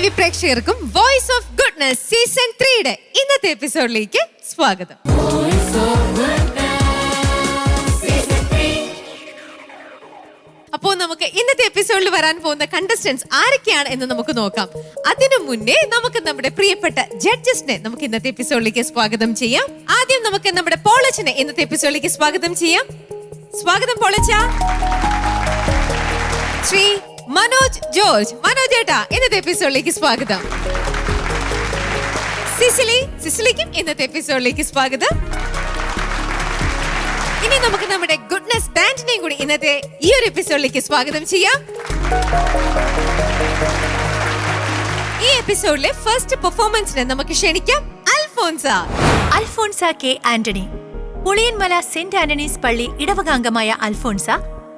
TV പ്രേക്ഷകർക്കും voice of goodness season 3 ഇന്നത്തെ എപ്പിസോഡിലേക്ക് സ്വാഗതം. അപ്പോൾ നമുക്ക് ഇന്നത്തെ എപ്പിസോഡിൽ വരാൻ പോകുന്ന കണ്ടസ്റ്റന്റ്സ് ആരൊക്കെയാണ് എന്ന് നമുക്ക് നോക്കാം. അതിനു മുന്നേ നമുക്ക് നമ്മുടെ പ്രിയപ്പെട്ട ജഡ്ജസിനെ നമുക്ക് ഇന്നത്തെ എപ്പിസോഡിലേക്ക് സ്വാഗതം ചെയ്യാം. ആദ്യം നമുക്ക് നമ്മുടെ പോളച്ചനെ ഇന്നത്തെ എപ്പിസോഡിലേക്ക് സ്വാഗതം ചെയ്യാം. സ്വാഗതം പോളച്ച. ശ്രീ മനോജ് ജോർജ്, മനോജ് ഏട്ടാ ഇന്നത്തെ എപ്പിസോഡിലേക്ക് സ്വാഗതം. സിസിലിക്കും ഇന്നത്തെ എപ്പിസോഡിലേക്ക് സ്വാഗതം. ഇനി നമുക്ക് നമ്മുടെ ഗുഡ്നസ് ബാൻഡിനെയും കൂടി ഇന്നത്തെ ഈ ഒരു എപ്പിസോഡിലേക്ക് സ്വാഗതം ചെയ്യാം. ഈ എപ്പിസോഡിലെ ഫസ്റ്റ് പെർഫോമൻസിന് നമുക്ക് ക്ഷണിക്കാം അൽഫോൺസ കെ ആന്റണി. പുളിയൻമല സെന്റ് ആന്റണീസ് പള്ളി ഇടവകാംഗമായ അൽഫോൺസ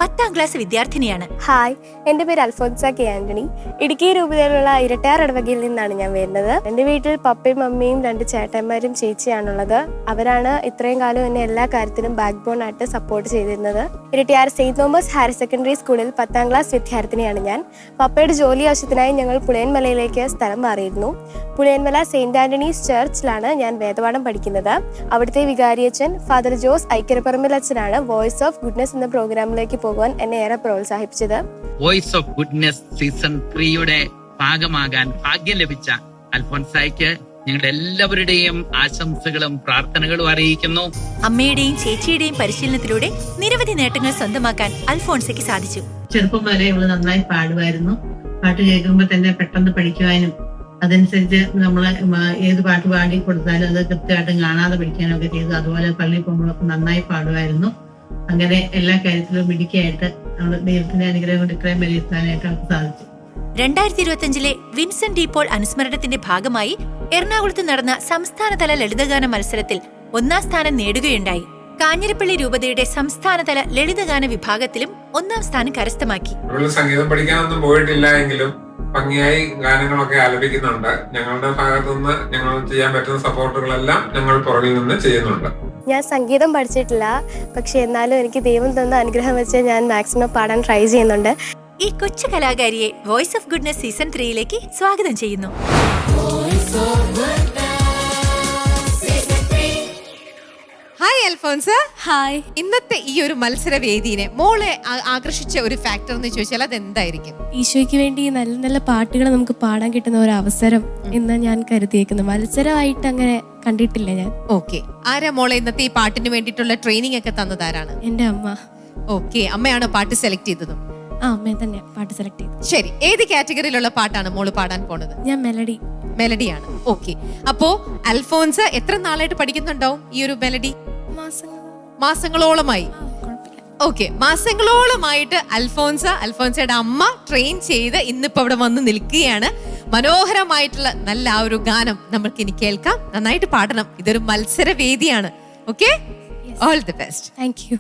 10ാം ക്ലാസ് വിദ്യാർത്ഥിനിയാണ്. ഹായ്, എൻ്റെ പേര് അൽഫോൺസ കെ ആന്റണി. ഇടുക്കി രൂപതയിലുള്ള ഇരട്ടയാർ ഇടവകയിൽ നിന്നാണ് ഞാൻ വരുന്നത്. എൻ്റെ വീട്ടിൽ പപ്പയും മമ്മിയും 2 ചേട്ടന്മാരും ചേച്ചിയാണുള്ളത്. അവരാണ് ഇത്രയും കാലം എന്നെ എല്ലാ കാര്യത്തിലും ബാക്ക് ബോൺ ആയിട്ട് സപ്പോർട്ട് ചെയ്തിരുന്നത്. Erattayar saint Thomas higher secondary സ്കൂളിൽ 10ാം ക്ലാസ് വിദ്യാർത്ഥിനിയാണ് ഞാൻ. പപ്പയുടെ ജോലി ആവശ്യത്തിനായി ഞങ്ങൾ പുളിയൻമലയിലേക്ക് സ്ഥലം മാറിയിരുന്നു. പുളിയൻമല സെയിന്റ് ആന്റണീസ് ചർച്ചിലാണ് ഞാൻ വേദപാഠം പഠിക്കുന്നത്. അവിടുത്തെ വികാരിയച്ഛൻ ഫാദർ ജോസ് ഐക്കരപ്പറമ്പിൽ അച്ഛനാണ് വോയിസ് ഓഫ് ഗുഡ്നസ് എന്ന പ്രോഗ്രാമിലേക്ക് പോകാൻ എന്നെ ഏറെ പ്രോത്സാഹിപ്പിച്ചത്. വോയിസ് ഓഫ് ഗുഡ്നസ് സീസൺ 3 ഭാഗമാകാൻ ഭാഗ്യം ലഭിച്ച അൽഫോൺസായ്ക്ക് ഞങ്ങളുടെ എല്ലാവരുടെയും ആശംസകളും പ്രാർത്ഥനകളും അറിയിക്കുന്നു. അമ്മയുടെയും ചേച്ചിയുടെയും പരിശീലനത്തിലൂടെ നിരവധി നേട്ടങ്ങൾ സ്വന്തമാക്കാൻ അൽഫോൺസയ്ക്ക് സാധിച്ചു. ചെറുപ്പം വരെ ഇവള് നന്നായി പാടുമായിരുന്നു. പാട്ട് കേൾക്കുമ്പോൾ തന്നെ പെട്ടെന്ന് പഠിക്കുവാനും അതനുസരിച്ച് നമ്മൾ ഏത് പാട്ട് പാടി കൊടുത്താലും അത് കൃത്യമായിട്ടും കാണാതെ പഠിക്കാനും ഒക്കെ ചെയ്തു. അതുപോലെ പള്ളിയിൽ പോകുമ്പോഴൊക്കെ നന്നായി പാടുമായിരുന്നു. അങ്ങനെ എല്ലാ കാര്യത്തിലും മിടുക്കിയായിട്ട് നമ്മൾ ദൈവത്തിന്റെ അനുഗ്രഹം കൊണ്ട് ഇത്രയും വരെ എത്താനായിട്ട് അവർക്ക് സാധിച്ചു. 2025 വിൻസെന്റ് ഡി പോൾ അനുസ്മരണത്തിന്റെ ഭാഗമായി എറണാകുളത്ത് നടന്ന സംസ്ഥാനതല ലളിതഗാന മത്സരത്തിൽ 1ാം സ്ഥാനം നേടുകയുണ്ടായി. കാഞ്ഞിരപ്പള്ളി രൂപതയുടെ സംസ്ഥാനതല ലളിതഗാന വിഭാഗത്തിലും 1ാം സ്ഥാനം കരസ്ഥമാക്കി. സംഗീതം പഠിക്കാനൊന്നും പോയിട്ടില്ല എങ്കിലും ഭംഗിയായി ഗാനങ്ങളൊക്കെ ആലപിക്കുന്നുണ്ട്. ഞങ്ങളുടെ ഭാഗത്തുനിന്ന് ഞങ്ങൾ ചെയ്യാൻ പറ്റുന്ന സപ്പോർട്ടുകളെല്ലാം ഞങ്ങൾ പുറകിൽ നിന്ന് ചെയ്യുന്നുണ്ട്. ഞാൻ സംഗീതം പഠിച്ചിട്ടില്ല, പക്ഷെ എന്നാലും എനിക്ക് ദൈവം തന്ന അനുഗ്രഹം വെച്ച് ഞാൻ മാക്സിമം പാടാൻ ട്രൈ ചെയ്യുന്നുണ്ട്. ഈ കൊച്ചു കലാകാരിയെ വോയിസ് ഓഫ് ഗുഡ്നസ് സീസൺ 3 സ്വാഗതം ചെയ്യുന്നു. ഹായ് അൽഫോൺസ. ഹായ്. ഇന്നത്തെ ഈ ഒരു മത്സര വേദിനെ മോളെ ആകർഷിച്ച ഒരു ഫാക്ടർ എന്ന് ചോദിച്ചാൽ അത് എന്തായിരിക്കും? ഈശോയ്ക്ക് വേണ്ടി നല്ല നല്ല പാട്ടുകൾ നമുക്ക് പാടാൻ കിട്ടുന്ന ഒരു അവസരം എന്ന് ഞാൻ കരുതിയേക്കുന്നു. മത്സരമായിട്ട് അങ്ങനെ കണ്ടിട്ടില്ല ഞാൻ. ഓക്കെ, ആരാ മോളെ ഇന്നത്തെ ഈ പാട്ടിന് വേണ്ടിയിട്ടുള്ള ട്രെയിനിങ് ഒക്കെ തന്നതാരാണ്? എന്റെ അമ്മ. ഓക്കെ, അമ്മയാണോ പാട്ട് സെലക്ട് ചെയ്തതും? അമ്മയെ തന്നെ പാട്ട് സെലക്ട് ചെയ്തു. ശരി, ഏത് കാറ്റഗറിയിലുള്ള പാട്ടാണ് മോള് പാടാൻ പോണത്? ഞാൻ മെലഡിയാണ്. ഓക്കെ, അപ്പോ അൽഫോൺസ എത്ര നാളായിട്ട് പഠിക്കുന്നുണ്ടാവും ഈ ഒരു മെലഡി? മാസങ്ങളോളമായി. ഓക്കെ, മാസങ്ങളോളമായിട്ട് അൽഫോൺസയുടെ അമ്മ ട്രെയിൻ ചെയ്ത് ഇന്നിപ്പോ അവിടെ വന്ന് നിൽക്കുകയാണ്. മനോഹരമായിട്ടുള്ള നല്ല ആ ഒരു ഗാനം നമുക്ക് ഇനി കേൾക്കാം. നന്നായിട്ട് പാടണം, ഇതൊരു മത്സര വേദിയാണ്. Okay, all the best. Thank U.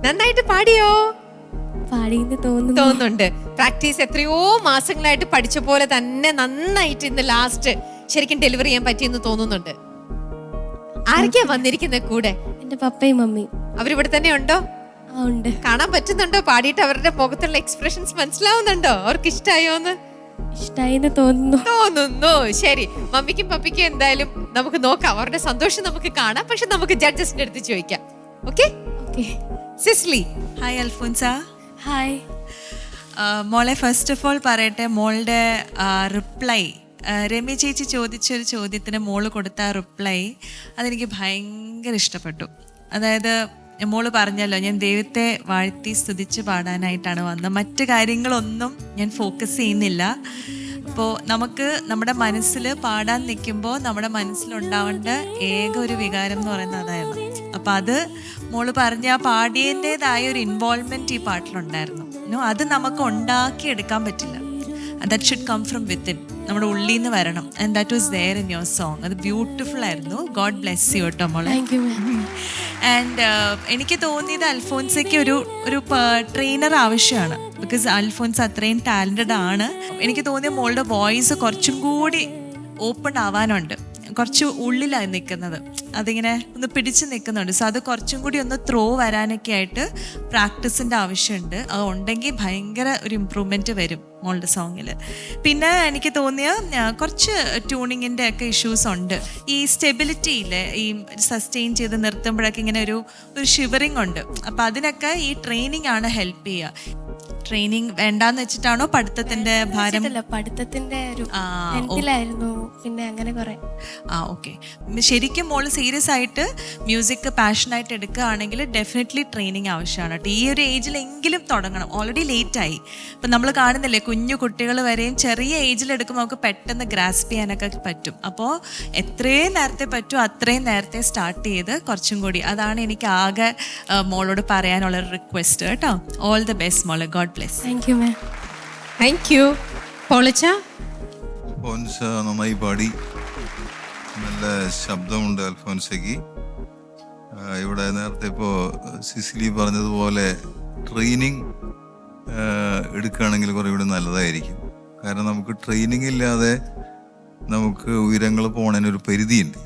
നന്നായിട്ട് പാടിയോ? പാടിയെന്ന് തോന്നുന്നു. തോന്നുന്നുണ്ട്. പ്രാക്ടീസ് എത്രയോ മാസങ്ങളായിട്ട് പഠിച്ച പോലെ തന്നെ നന്നായിട്ട് ഇന്ന് ലാസ്റ്റ് ശരിക്കും ഡെലിവറി ചെയ്യാൻ പറ്റിയെന്ന് തോന്നുന്നുണ്ട്. ആരൊക്കെയാ വന്നിരിക്കുന്നത് കൂടെ? എന്റെ പപ്പയും മമ്മിയും. അവരിവിടെ തന്നെ ഉണ്ടോ? ഉണ്ട്. കാണാൻ പറ്റുന്നുണ്ടോ? പാടിയിട്ട് അവരുടെ മുഖത്തുള്ള എക്സ്പ്രഷൻസ് മനസ്സിലാവുന്നുണ്ടോ? അവർക്ക് ഇഷ്ടായോന്ന്? ഇഷ്ടായിന്ന് തോന്നുന്നു. ശരി, മമ്മിക്കും പപ്പിക്കും എന്തായാലും നമുക്ക് നോക്കാം, അവരുടെ സന്തോഷം നമുക്ക് കാണാം. പക്ഷെ നമുക്ക് ജഡ്ജസിന്റെ അടുത്ത് ചോദിക്കാം. ഓക്കെ? സിസ്ലി. ഹായ് അൽഫോൻസ. ഹായ്. മോളെ ഫസ്റ്റ് ഓഫ് ഓൾ പറയട്ടെ, മോളുടെ റിപ്ലൈ, രമ്യ ചേച്ചി ചോദിച്ചൊരു ചോദ്യത്തിന് മോള് കൊടുത്ത റിപ്ലൈ അതെനിക്ക് ഭയങ്കര ഇഷ്ടപ്പെട്ടു. അതായത് മോള് പറഞ്ഞല്ലോ, ഞാൻ ദൈവത്തെ വാഴ്ത്തി സ്തുതിച്ച് പാടാനായിട്ടാണ് വന്നത്, മറ്റു കാര്യങ്ങളൊന്നും ഞാൻ ഫോക്കസ് ചെയ്യുന്നില്ല. അപ്പോൾ നമുക്ക് നമ്മുടെ മനസ്സിൽ പാടാൻ നിൽക്കുമ്പോൾ നമ്മുടെ മനസ്സിലുണ്ടാവേണ്ട ഏക ഒരു വികാരം എന്ന് പറയുന്നത് അതായിരുന്നു. അപ്പം അത് മോള് പറഞ്ഞ ആ പാടിയതിൻ്റെതായ ഒരു ഇൻവോൾവ്മെൻറ്റ് ഈ പാട്ടിലുണ്ടായിരുന്നു. അത് നമുക്ക് ഉണ്ടാക്കിയെടുക്കാൻ പറ്റില്ല. That should come from within, നമ്മുടെ ഉള്ളിൽ നിന്ന് വരണം. And that was there in your song. അത് ബ്യൂട്ടിഫുൾ ആയിരുന്നു. ഗോഡ് ബ്ലെസ് യു കേട്ടോ മോളെ. ആൻഡ് എനിക്ക് തോന്നിയത് അൽഫോൻസയ്ക്ക് ഒരു ട്രെയിനർ ആവശ്യമാണ്. ബിക്കോസ് അൽഫോൻസ് അത്രയും ടാലൻറ്റഡ് ആണ്. എനിക്ക് തോന്നിയ മോളുടെ വോയിസ് കുറച്ചും കൂടി ഓപ്പൺ ആവാനുണ്ട്. കുറച്ച് ഉള്ളിലാണ് നിൽക്കുന്നത്, അതിങ്ങനെ ഒന്ന് പിടിച്ച് നിൽക്കുന്നുണ്ട്. സോ അത് കുറച്ചും കൂടി ഒന്ന് ത്രോ വരാനൊക്കെ ആയിട്ട് പ്രാക്ടീസിൻ്റെ ആവശ്യമുണ്ട്. അത് ഉണ്ടെങ്കിൽ ഭയങ്കര ഒരു ഇമ്പ്രൂവ്മെൻറ്റ് വരും മോളുടെ സോങ്ങിൽ. പിന്നെ എനിക്ക് തോന്നിയ കുറച്ച് ട്യൂണിങ്ങിൻ്റെ ഒക്കെ ഇഷ്യൂസ് ഉണ്ട്. ഈ സ്റ്റെബിലിറ്റിയിലെ ഈ സസ്റ്റെയിൻ ചെയ്ത് നിർത്തുമ്പോഴൊക്കെ ഇങ്ങനെ ഒരു ഷിവറിങ് ഉണ്ട്. അപ്പം അതിനൊക്കെ ഈ ട്രെയിനിങ് ആണ് ഹെൽപ്പ് ചെയ്യുക. ട്രെയിനിങ് വേണ്ടാന്ന് വെച്ചിട്ടാണോ പഠിത്തത്തിന്റെ ഭാരം? പഠിത്തത്തിന്റെ ഒരു ടെൻത്തിലായിരുന്നു, പിന്നെ അങ്ങനെ കുറെ. ഓക്കെ. ശരിക്കും മോള് സീരിയസ് ആയിട്ട് മ്യൂസിക് പാഷനായിട്ട് എടുക്കുകയാണെങ്കിൽ ഡെഫിനറ്റ്ലി ട്രെയിനിങ് ആവശ്യമാണ് കേട്ടോ. ഈ ഒരു ഏജിലെങ്കിലും തുടങ്ങണം. ഓൾറെഡി ലേറ്റായി. ഇപ്പം നമ്മൾ കാണുന്നില്ലേ, കുഞ്ഞു കുട്ടികൾ വരെയും ചെറിയ ഏജിൽ എടുക്കുമ്പോൾ നമുക്ക് പെട്ടെന്ന് ഗ്രാസ്പ് ചെയ്യാനൊക്കെ പറ്റും. അപ്പോൾ എത്രയും നേരത്തെ പറ്റുമോ അത്രയും നേരത്തെ സ്റ്റാർട്ട് ചെയ്ത് കുറച്ചും കൂടി, അതാണ് എനിക്ക് ആകെ മോളോട് പറയാനുള്ളൊരു റിക്വസ്റ്റ് കേട്ടോ. ഓൾ ദ ബെസ്റ്റ് മോളെ. God bless. Thank you ma'am. Thank you. പോളച്ച. അൽഫോൻസ നന്നായി പാടി, നല്ല ശബ്ദമുണ്ട് അൽഫോൻസയ്ക്ക്. ഇവിടെ നേരത്തെ ഇപ്പോൾ സിസിലി പറഞ്ഞതുപോലെ ട്രെയിനിങ് എടുക്കുകയാണെങ്കിൽ കുറേ കൂടി നല്ലതായിരിക്കും. കാരണം നമുക്ക് ട്രെയിനിങ് ഇല്ലാതെ നമുക്ക് ഉയരങ്ങൾ പോകണതിനൊരു പരിധിയുണ്ട്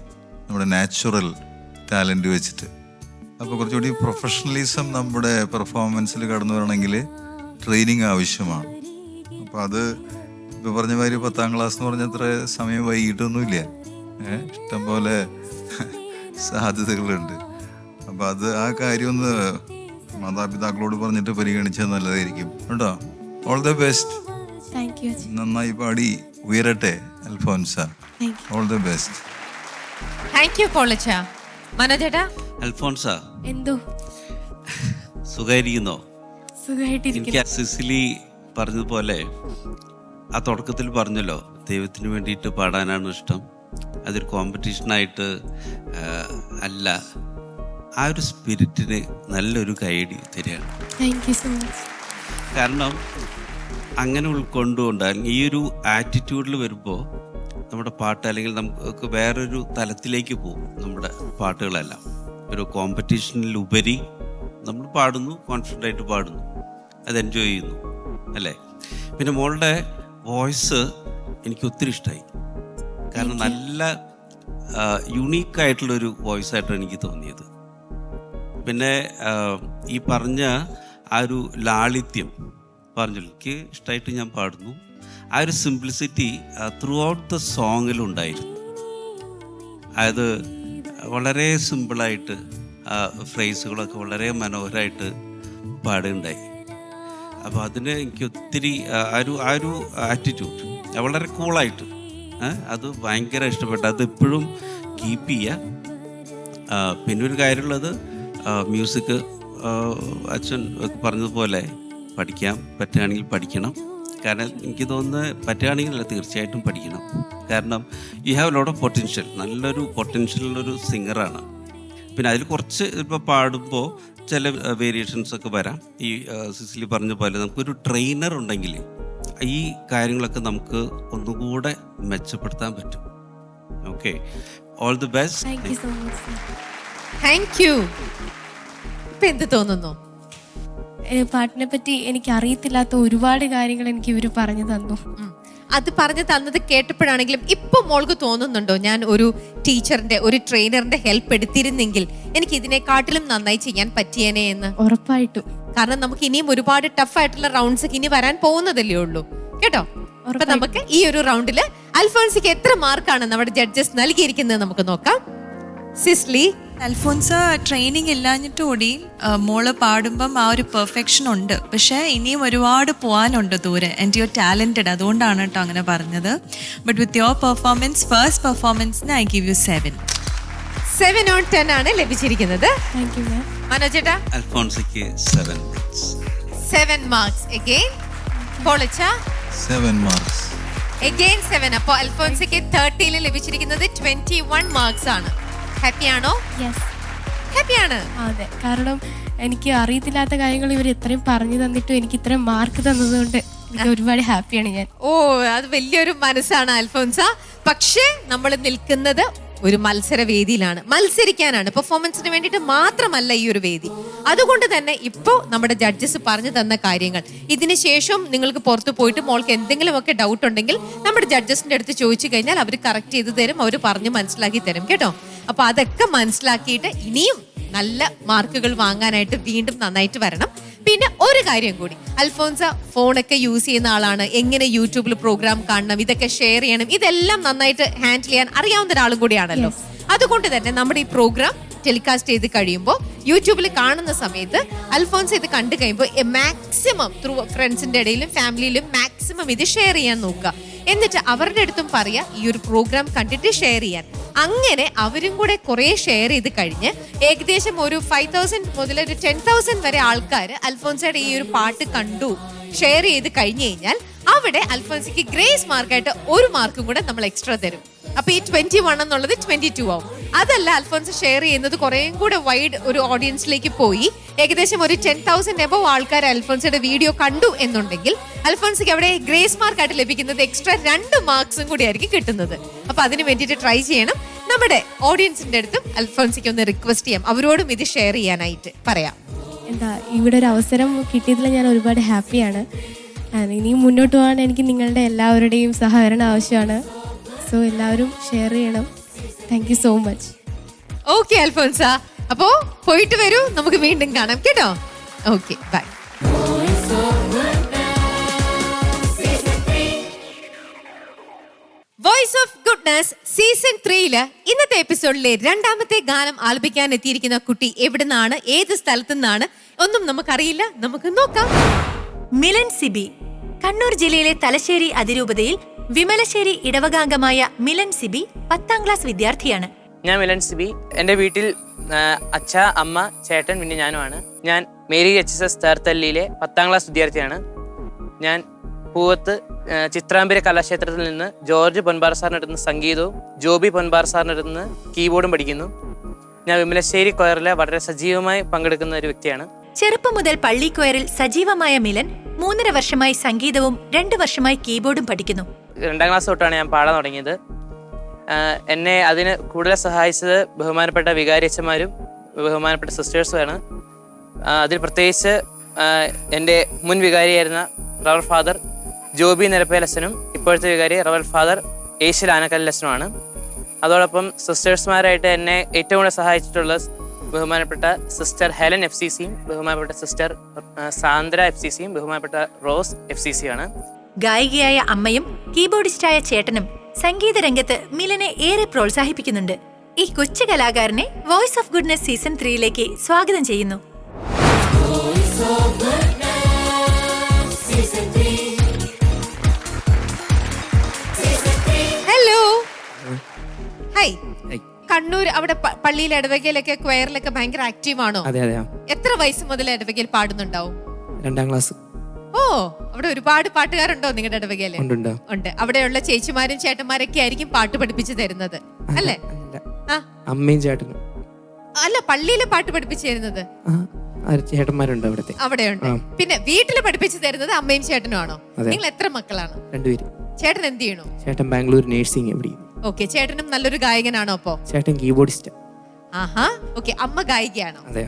നമ്മുടെ നാച്ചുറൽ ടാലൻറ്റ് വെച്ചിട്ട്. അപ്പോൾ കുറച്ചുകൂടി പ്രൊഫഷണലിസം നമ്മുടെ പെർഫോമൻസിൽ കടന്നു വരണമെങ്കിൽ ട്രെയിനിങ് ആവശ്യമാണ്. അപ്പോൾ അത് ഇപ്പോൾ പറഞ്ഞ മാതിരി 10ാം ക്ലാസ് എന്ന് പറഞ്ഞാൽ അത്ര സമയം വൈകിട്ടൊന്നുമില്ല, ഇഷ്ടംപോലെ സാധ്യതകളുണ്ട്. അപ്പം അത് ആ കാര്യം ഒന്ന് മാതാപിതാക്കളോട് പറഞ്ഞിട്ട് പരിഗണിച്ചാൽ നല്ലതായിരിക്കും കേട്ടോ. All the best. Thank you. നന്നായി പാടി ഉയരട്ടെ Alphonsa. All the best. Thank you പോളച്ച. മനോജേട്ടാ. അൽഫോൻസ, എന്തോ സുഖായിരിക്കുന്നോ? സുഖമായിട്ടിരിക്കുന്നു. എനിക്ക് സിസിലി പറഞ്ഞതുപോലെ ആ തുടക്കത്തിൽ പറഞ്ഞല്ലോ, ദൈവത്തിന് വേണ്ടിയിട്ട് പാടാനാണ് ഇഷ്ടം, അതൊരു കോമ്പറ്റീഷനായിട്ട് അല്ല. ആ ഒരു സ്പിരിറ്റിന് നല്ലൊരു ഗൈഡ് തരികയാണ്. Thank you so much. കാരണം അങ്ങനെ ഉൾക്കൊണ്ടുകൊണ്ട് ഈ ഒരു ആറ്റിറ്റ്യൂഡിൽ വരുമ്പോൾ നമ്മുടെ പാട്ട് അല്ലെങ്കിൽ നമുക്ക് വേറൊരു തലത്തിലേക്ക് പോകും. നമ്മുടെ പാട്ടുകളെല്ലാം ഒരു കോമ്പറ്റീഷനിലുപരി നമ്മൾ പാടുന്നു, കോൺഫിഡൻ്റ് ആയിട്ട് പാടുന്നു, അത് എൻജോയ് ചെയ്യുന്നു അല്ലേ. പിന്നെ മോളുടെ വോയിസ് എനിക്ക് ഒത്തിരി ഇഷ്ടമായി. കാരണം നല്ല യുണീക്കായിട്ടുള്ളൊരു വോയിസ് ആയിട്ടാണ് എനിക്ക് തോന്നിയത്. പിന്നെ ഈ പറഞ്ഞ ആ ഒരു ലാളിത്യം പറഞ്ഞല്ലോ, എനിക്ക് ഇഷ്ടമായിട്ട് ഞാൻ പാടുന്നു. ആ ഒരു സിംപ്ലിസിറ്റി ത്രൂ ഔട്ട് ദ സോങ്ങിലുണ്ടായിരുന്നു. അതായത് വളരെ സിമ്പിളായിട്ട് ഫ്രേസുകളൊക്കെ വളരെ മനോഹരമായിട്ട് പാടുകയുണ്ടായി. അപ്പോൾ അതിന് എനിക്ക് ഒത്തിരി ആ ഒരു ആറ്റിറ്റ്യൂഡ് വളരെ കൂളായിട്ട് അത് ഭയങ്കര ഇഷ്ടപ്പെട്ടു. അത് എപ്പോഴും കീപ്പ് ചെയ്യുക. പിന്നെ ഒരു കാര്യമുള്ളത്, മ്യൂസിക് അച്ഛൻ പറഞ്ഞതുപോലെ പഠിക്കാൻ പറ്റുകയാണെങ്കിൽ പഠിക്കണം. കാരണം എനിക്ക് തോന്നുന്നത് പറ്റുകയാണെങ്കിലല്ല, തീർച്ചയായിട്ടും പഠിക്കണം. കാരണം you have lot of potential, നല്ലൊരു പൊട്ടൻഷ്യലുള്ളൊരു സിംഗറാണ്. പിന്നെ അതിൽ കുറച്ച് ഇപ്പോൾ പാടുമ്പോൾ ചില വേരിയേഷൻസ് ഒക്കെ വരാം. ഈ സിസിലി പറഞ്ഞ പോലെ നമുക്കൊരു ട്രെയിനർ ഉണ്ടെങ്കിൽ ഈ കാര്യങ്ങളൊക്കെ നമുക്ക് ഒന്നുകൂടെ മെച്ചപ്പെടുത്താൻ പറ്റും. Okay, all the best. Thank you so much. Thank you. ഇപ്പൊ എന്ത് തോന്നുന്നു? പാട്ടിനെ പറ്റി എനിക്ക് അറിയത്തില്ലാത്ത ഒരുപാട് കാര്യങ്ങൾ എനിക്ക് ഇവർ പറഞ്ഞു തന്നു. അത് പറഞ്ഞു തന്നത് കേട്ടപ്പോഴാണെങ്കിലും ഇപ്പൊ മോൾക്ക് തോന്നുന്നുണ്ടോ ഞാൻ ഒരു ടീച്ചറിന്റെ ഒരു ട്രെയിനറിന്റെ ഹെൽപ്പ് എടുത്തിരുന്നെങ്കിൽ എനിക്ക് ഇതിനെക്കാട്ടിലും നന്നായി ചെയ്യാൻ പറ്റിയേനെ എന്ന്? ഉറപ്പായിട്ടും. കാരണം നമുക്ക് ഇനിയും ഒരുപാട് ടഫ് ആയിട്ടുള്ള റൗണ്ട്സ് ഇനി വരാൻ പോകുന്നതല്ലേ ഉള്ളൂ കേട്ടോ. അപ്പൊ നമുക്ക് ഈ ഒരു റൗണ്ടില് അൽഫോൻസിക്ക് എത്ര മാർക്കാണ് നമ്മുടെ ജഡ്ജസ് നൽകിയിരിക്കുന്നത് നമുക്ക് നോക്കാം. സിസ്ലി, അൽഫോൻസ ട്രെയിനിങ് ഇല്ലാഞ്ഞിട്ട് കൂടി മോള് പാടുമ്പം ആ ഒരു പെർഫെക്ഷൻ ഉണ്ട്. പക്ഷേ ഇനിയും ഒരുപാട് പോകാനുണ്ട് ദൂരെ. ആൻഡ് യു ആർ ടാലന്റഡ്, അതുകൊണ്ടാണ് കേട്ടോ അങ്ങനെ പറഞ്ഞത്. But with your performance, first പെർഫോമൻസിന് ഐ ഗിവ് യു 7. 7 on 10 ആണ് ലഭിച്ചിരിക്കുന്നത്. Thank you ma'am. മനോജേട്ടാ? അൽഫോൺസിക്ക് 7 marks. 7 marks. Again, പോളച്ച? 7 marks. Again 7. അപ്പോൾ അൽഫോൻസിക്ക് 30 ലഭിച്ചിരിക്കുന്നത് 21 marks ആണ്. ഹാപ്പിയാണോ? യെസ്, ഹാപ്പിയാണ്. അതെ. കാരണം എനിക്ക് അറിയത്തില്ലാത്ത കാര്യങ്ങൾ ഇവർ ഇത്രയും പറഞ്ഞു തന്നിട്ടും എനിക്ക് ഇത്രയും മാർക്ക് തന്നതുകൊണ്ട് എനിക്ക് ഒരുപാട് ഹാപ്പിയാണ് ഞാൻ. ഓ, അത് വലിയൊരു മനസ്സാണ് അൽഫോൻസ. പക്ഷേ നമ്മൾ നിൽക്കുന്നത് ഒരു മത്സര വേദിയിലാണ്, മത്സരിക്കാനാണ്, പെർഫോമൻസിന് വേണ്ടിയിട്ട് മാത്രമല്ല ഈ ഒരു വേദി. അതുകൊണ്ട് തന്നെ ഇപ്പോൾ നമ്മുടെ ജഡ്ജസ് പറഞ്ഞു തന്ന കാര്യങ്ങൾ ഇതിന് ശേഷം നിങ്ങൾക്ക് പുറത്ത് പോയിട്ട് മോൾക്ക് എന്തെങ്കിലുമൊക്കെ ഡൗട്ട് ഉണ്ടെങ്കിൽ നമ്മുടെ ജഡ്ജസിന്റെ അടുത്ത് ചോദിച്ചു കഴിഞ്ഞാൽ അവർ കറക്റ്റ് ചെയ്ത് തരും, അവർ പറഞ്ഞ് മനസ്സിലാക്കി തരും കേട്ടോ. അപ്പൊ അതൊക്കെ മനസ്സിലാക്കിയിട്ട് ഇനിയും നല്ല മാർക്കുകൾ വാങ്ങാനായിട്ട് വീണ്ടും നന്നായിട്ട് വരണം. പിന്നെ ഒരു കാര്യം കൂടി, അൽഫോൻസ ഫോണൊക്കെ യൂസ് ചെയ്യുന്ന ആളാണ്. എങ്ങനെ യൂട്യൂബിൽ പ്രോഗ്രാം കാണണം, ഇതൊക്കെ ഷെയർ ചെയ്യണം, ഇതെല്ലാം നന്നായിട്ട് ഹാൻഡിൽ ചെയ്യാൻ അറിയാവുന്ന ഒരാളും കൂടിയാണല്ലോ. അതുകൊണ്ട് തന്നെ നമ്മുടെ ഈ പ്രോഗ്രാം ടെലികാസ്റ്റ് ചെയ്ത് കഴിയുമ്പോൾ യൂട്യൂബിൽ കാണുന്ന സമയത്ത് അൽഫോൻസ് ഇത് കണ്ടു കഴിയുമ്പോൾ മാക്സിമം ത്രൂ ഫ്രണ്ട്സിന്റെ ഇടയിലും ഫാമിലിയിലും മാക്സിമം ഇത് ഷെയർ ചെയ്യാൻ നോക്കുക. എന്നിട്ട് അവരുടെ അടുത്തും പറയാ ഈ ഒരു പ്രോഗ്രാം കണ്ടിട്ട് ഷെയർ ചെയ്യാൻ. അങ്ങനെ അവരും കൂടെ കുറെ ഷെയർ ചെയ്ത് കഴിഞ്ഞ് ഏകദേശം ഒരു 5,000 മുതൽ ഒരു 10,000 വരെ ആൾക്കാർ അൽഫോൻസയുടെ ഈ ഒരു പാട്ട് കണ്ടു ഷെയർ ചെയ്ത് കഴിഞ്ഞു കഴിഞ്ഞാൽ അവിടെ അൽഫോൻസിക്ക് ഗ്രേസ് മാർക്കായിട്ട് 1 മാർക്കും കൂടെ നമ്മൾ എക്സ്ട്രാ തരും. അപ്പൊ ഈ 21 എന്നുള്ളത് 22 ആവും. അതല്ല, അൽഫോൻസ് ഷെയർ ചെയ്യുന്നത് കുറേയും കൂടെ വൈഡ് ഒരു ഓഡിയൻസിലേക്ക് പോയി ഏകദേശം ഒരു 10,000 എബവ് ആൾക്കാർ അൽഫോൻസയുടെ വീഡിയോ കണ്ടു എന്നുണ്ടെങ്കിൽ അൽഫോൻസിക്ക് അവിടെ ഗ്രേസ് മാർക്കായിട്ട് ലഭിക്കുന്നത് എക്സ്ട്രാ 2 മാർക്സും കൂടി ആയിരിക്കും കിട്ടുന്നത്. അപ്പൊ അതിന് വേണ്ടിയിട്ട് ട്രൈ ചെയ്യണം. നമ്മുടെ ഓഡിയൻസിന്റെ അടുത്തും അൽഫോൻസിക്ക് ഒന്ന് റിക്വസ്റ്റ് ചെയ്യാം, അവരോടും ഇത് ഷെയർ ചെയ്യാനായിട്ട് പറയാം. എന്താ ഇവിടെ ഒരു അവസരം കിട്ടിയതിൽ ഞാൻ ഒരുപാട് ഹാപ്പിയാണ്. ഇനിയും മുന്നോട്ട് പോകാൻ എനിക്ക് നിങ്ങളുടെ എല്ലാവരുടെയും സഹകരണം ആവശ്യമാണ്. സോ എല്ലാവരും ഷെയർ ചെയ്യണം. Thank you so much. Okay Alphonsa, അപ്പോ പോയിട്ട് വരൂ, നമുക്ക് വീണ്ടും കാണാം കേട്ടോ. Okay, bye. Voice of goodness season 3 ഇന്നത്തെ എപ്പിസോഡിലെ 2ാമത്തെ ഗാനം ആലപിക്കാൻ എത്തിയിരിക്കുന്ന കുട്ടി എവിടുന്നാണ്, ഏത് സ്ഥലത്തു നിന്നാണ് ഒന്നും നമുക്കറിയില്ല. നമുക്ക് നോക്കാം. മിലൻ സിബി. കണ്ണൂർ ജില്ലയിലെ തലശ്ശേരി അതിരൂപതയിൽ വിമലശ്ശേരി ഇടവകാംഗമായ മിലൻ സിബി 10ാം ക്ലാസ് വിദ്യാർത്ഥിയാണ്. ഞാൻ മിലൻ സിബി. എൻ്റെ വീട്ടിൽ അച്ഛ, അമ്മ, ചേട്ടൻ, പിന്നെ ഞാനുമാണ്. ഞാൻ മേരി HSS തേർത്തല്ലിയിലെ 10ാം ക്ലാസ് വിദ്യാർത്ഥിയാണ്. ഞാൻ പൂവത്ത് ചിത്രാംബര കലാക്ഷേത്രത്തിൽ നിന്ന് ജോർജ് പൊൻപാറ സാറിനടുത്ത് സംഗീതവും ജോബി പൊൻപാറ സാറിനടുത്ത് കീബോർഡും പഠിക്കുന്നു. ഞാൻ വിമലശ്ശേരി കൊയറിലെ വളരെ സജീവമായി പങ്കെടുക്കുന്ന ഒരു വ്യക്തിയാണ്. ചെറുപ്പം മുതൽ പള്ളി കൊയറിൽ സജീവമായ മിലൻ 3.5 വർഷമായി സംഗീതവും 2 വർഷമായി കീബോർഡും പഠിക്കുന്നു. 2ാം ക്ലാസ് തൊട്ടാണ് ഞാൻ പാടാൻ തുടങ്ങിയത്. എന്നെ അതിന് കൂടുതൽ സഹായിച്ചത് ബഹുമാനപ്പെട്ട വികാരി അച്ഛന്മാരും ബഹുമാനപ്പെട്ട സിസ്റ്റേഴ്സുമാണ്. അതിൽ പ്രത്യേകിച്ച് എൻ്റെ മുൻ വികാരിയായിരുന്ന റവർ ഫാദർ ജോബി നിരപ്പേലച്ഛനും ഇപ്പോഴത്തെ വികാരി റവർ ഫാദർ ഏഷ്യൽ ആനക്കല്ലച്ഛനുമാണ്. അതോടൊപ്പം സിസ്റ്റേഴ്സ്മാരായിട്ട് എന്നെ ഏറ്റവും കൂടുതൽ സഹായിച്ചിട്ടുള്ള ബഹുമാനപ്പെട്ട സിസ്റ്റർ ഹെലൻ FCCയും ബഹുമാനപ്പെട്ട സിസ്റ്റർ സാന്ദ്ര FCCയും ബഹുമാനപ്പെട്ട റോസ് FCCയാണ്. ഗായികയായ അമ്മയും കീബോർഡിസ്റ്റായ ചേട്ടനും സംഗീത രംഗത്ത് മിലനെ ഏറെ പ്രോത്സാഹിപ്പിക്കുന്നുണ്ട്. ഈ കൊച്ചു കലാകാരനെ വോയിസ് ഓഫ് ഗുഡ്നസ് സീസൺ 3 സ്വാഗതം ചെയ്യുന്നു. Hello, hi. കണ്ണൂർ അവിടെ പള്ളിയിലെ ഇടവകയിലൊക്കെ ക്വയറിലൊക്കെ ഭയങ്കര ആക്റ്റീവ് ആണോ? അതെ അതെ. എത്ര വയസ്സ് മുതൽ ഇടവകയിൽ പാടുന്നുണ്ടാവും? 2ാം ക്ലാസ്. ഓ, അവിടെ ഒരുപാട് പാട്ടുകാരുണ്ടോ നിങ്ങളുടെ ഇടവകയില്? ഉണ്ട്. അവിടെയുള്ള ചേച്ചിമാരും ചേട്ടന്മാരൊക്കെ ആയിരിക്കും പാട്ട് പഠിപ്പിച്ചു തരുന്നത് അല്ലേ? അമ്മയും ചേട്ടനും അല്ല, പള്ളിയിലെ പാട്ട് പഠിപ്പിച്ചു തരുന്നത് ചേട്ടന്മാരുണ്ട് അവിടെയുണ്ട്. പിന്നെ വീട്ടില് പഠിപ്പിച്ചു തരുന്നത് അമ്മയും ചേട്ടനും ആണോ? നിങ്ങൾ എത്ര മക്കളാണ്? 2 പേര്. ചേട്ടൻ എന്ത് ചെയ്യണു? ചേട്ടൻ ബാംഗ്ലൂർ നേഴ്സിംഗ് പഠിക്കുന്നു. ഓക്കെ, ചേട്ടനും നല്ലൊരു ഗായകനാണോ? അപ്പോ ചേട്ടൻ കീബോർഡിസ്റ്റ്. ആഹാ, ഓക്കെ. അമ്മ ഗായികയാണോ? അതെ.